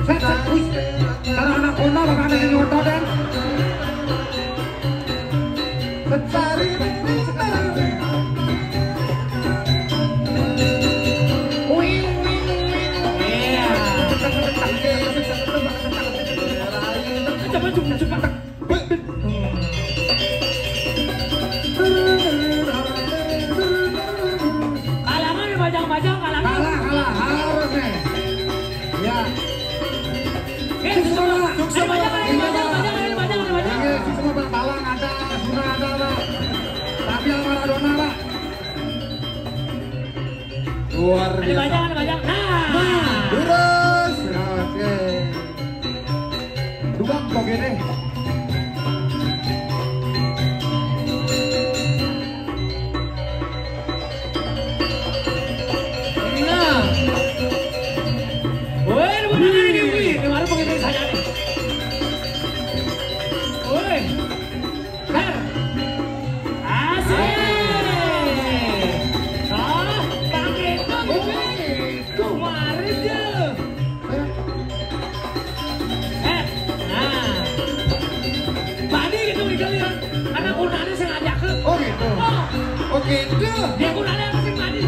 Karena anak kona bakal ada yang dan mencari luar biasa. Ada banyak. Nah. Terus. Oke. Dua kok gini. Nah. Woi, bukan ini nih. Kemarin begitu saja nih. Woi. Her. Asik. Oh gitu. Dia gunanya apa sih mandi?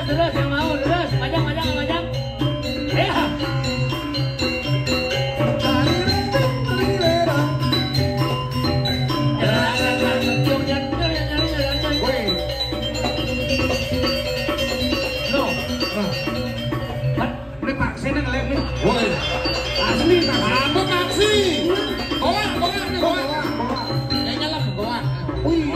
Terus yang mau terus panjang. Ya. Ini paksi nih ngeliat nih. Woi. Asli tak apa paksi. Bawa. Kayaknya lah bawa. Wih.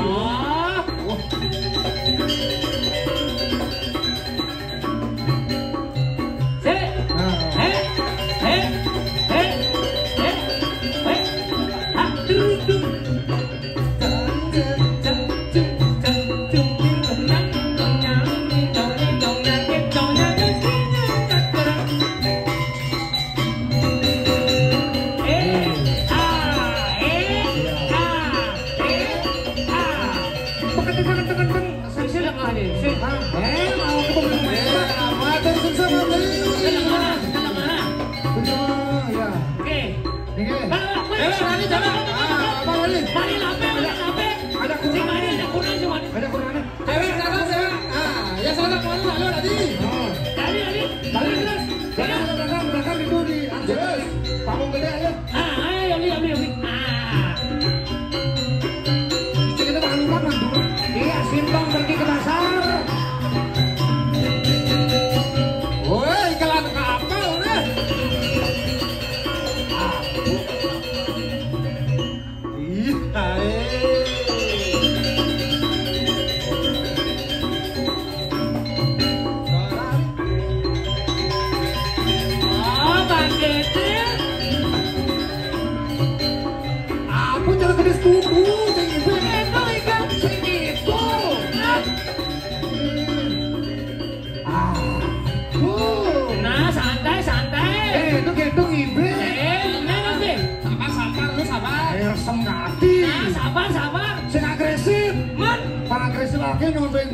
Lagi nonton.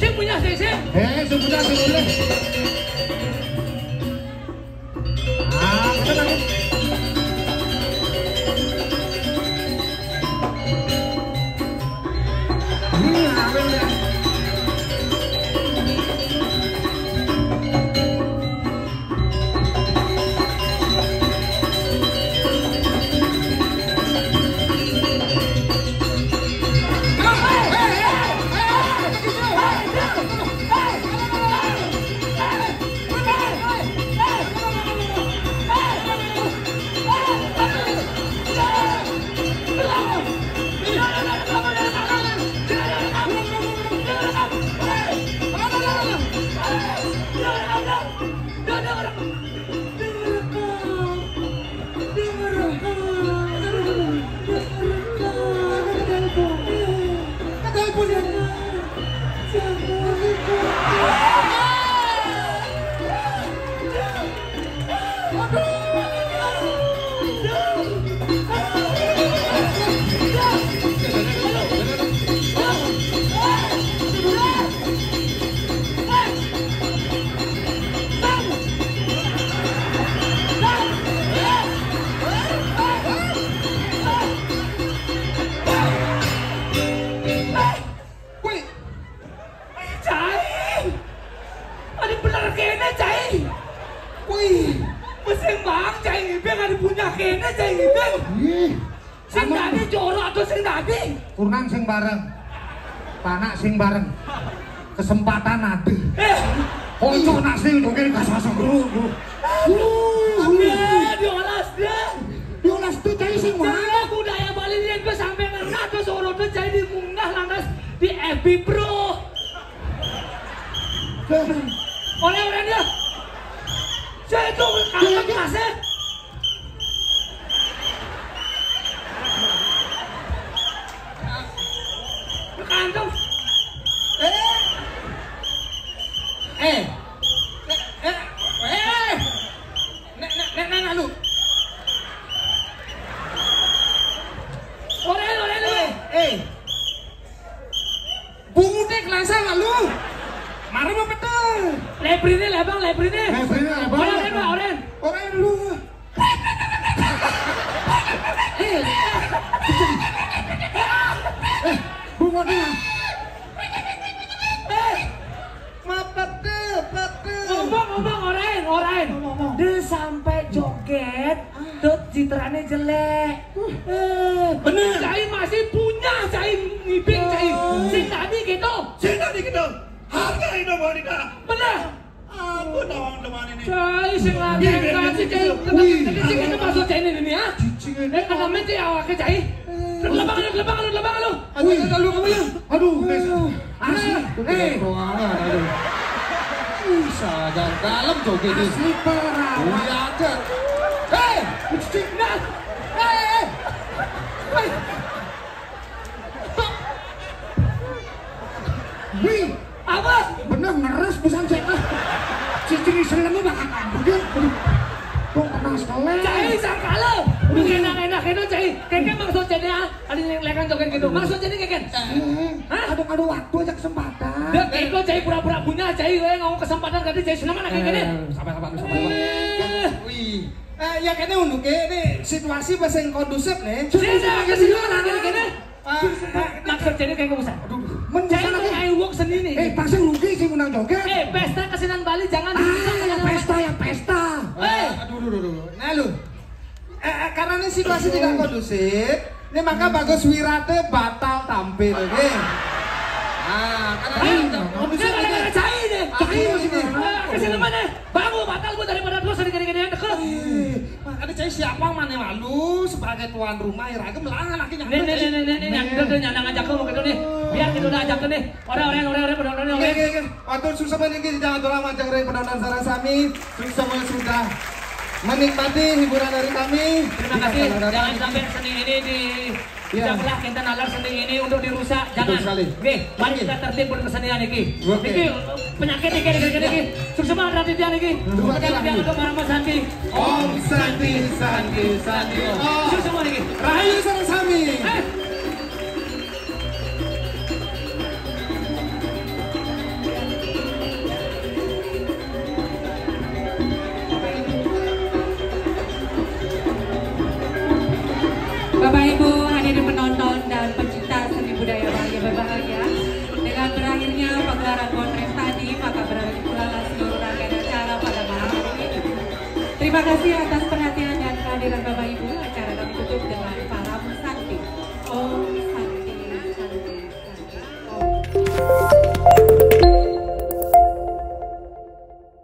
Sing punya sing. Sing punya. Betul. Ini apa ya? loro atuh sing tadi. Purnang sing bareng. Panak sing bareng. Kesempatan ada. Konco nak sing mungkin kasasa guru. Diolas dia. Diolas tuh cai sing mana? Budaya Bali yang ke sampai ngena terus orang tuh cai dimunggah lantas di FB Pro. Oleh dia. Saya itu kantong kasih. Kantong. Nek lu. Bungutek lasa lalu. Marah apa betul? Lebrine lebang, lebrine. Lebrine lebang. Oren. Orang lu. Bungonya. Ngomong oren. Dia sampai joget, tuh citranya jelek. Bener. Cai masih punya, cai ngibing, cai. Sing tadi gitu. Harga itu mau dikah? Bener. Aku tawang teman ini. Cai sing lagi kasih cai. Tadi sing itu masuk cai ini ya. Ada menti awaknya cai. Lebang lu. Aduh kamu ya. Aduh, Asli. Aduh. Saja dalam joget ini. asli parah. Ada. Wih, Apa? bener ngeres pisan cek ah. Cicing selemu bakal kabur. Kok kena sekali. Cai sakala. Enak itu cai. Keken maksud jadi ada yang lekan joget gitu. Maksud jadi keken. Aduh waktu aja kesempatan. Dia keko cai pura-pura punya cai ngomong kesempatan tadi cai senang anak keken. Sabar. Wih. Ya kayaknya untuk ini situasi bahasa yang kondusif nih. Sini ke sini anak keken. Maksud jadi kayak usah. Cai itu kayak work sendiri. Pasang rugi sih menang joget. Pesta kesenian Bali jangan Ya pesta. Aduh. Nah lu. Karena ini situasi tidak kondusif, ini maka Bagus Wirate batal tampil, oke? Karena kondusif gara-gara cai deh. Cai masih nih. Kesini mana? Bangun batal bu daripada dosa gede-gedean deket. Makanya cai siapa mana malu sebagai tuan rumah ya ragam melangan lagi Nih nyandang ajak lu gitu nih. Biar kita udah ajak nih. Orang. Oke. Waktu susah meninggi jangan doang majang rey penonton sarang sami. Semua sudah menikmati hiburan dari kami. Terima kasih. Jangan sampai seni ini Janganlah kita nalar seni ini untuk dirusak. Jangan. Oke, mari kita tertib berkesenian ini. Niki penyakit niki. Sukses berarti dia niki. Kemudian untuk para Santi. Om Santi. Sukses semua niki. Rahayu sareng sami. Bapak Ibu hadirin penonton dan pecinta seni budaya Bali yang berbahagia, dengan berakhirnya pagelaran potret tadi maka berarti pula seluruh rangkaian acara pada malam hari ini. Terima kasih atas perhatian dan kehadiran Bapak Ibu.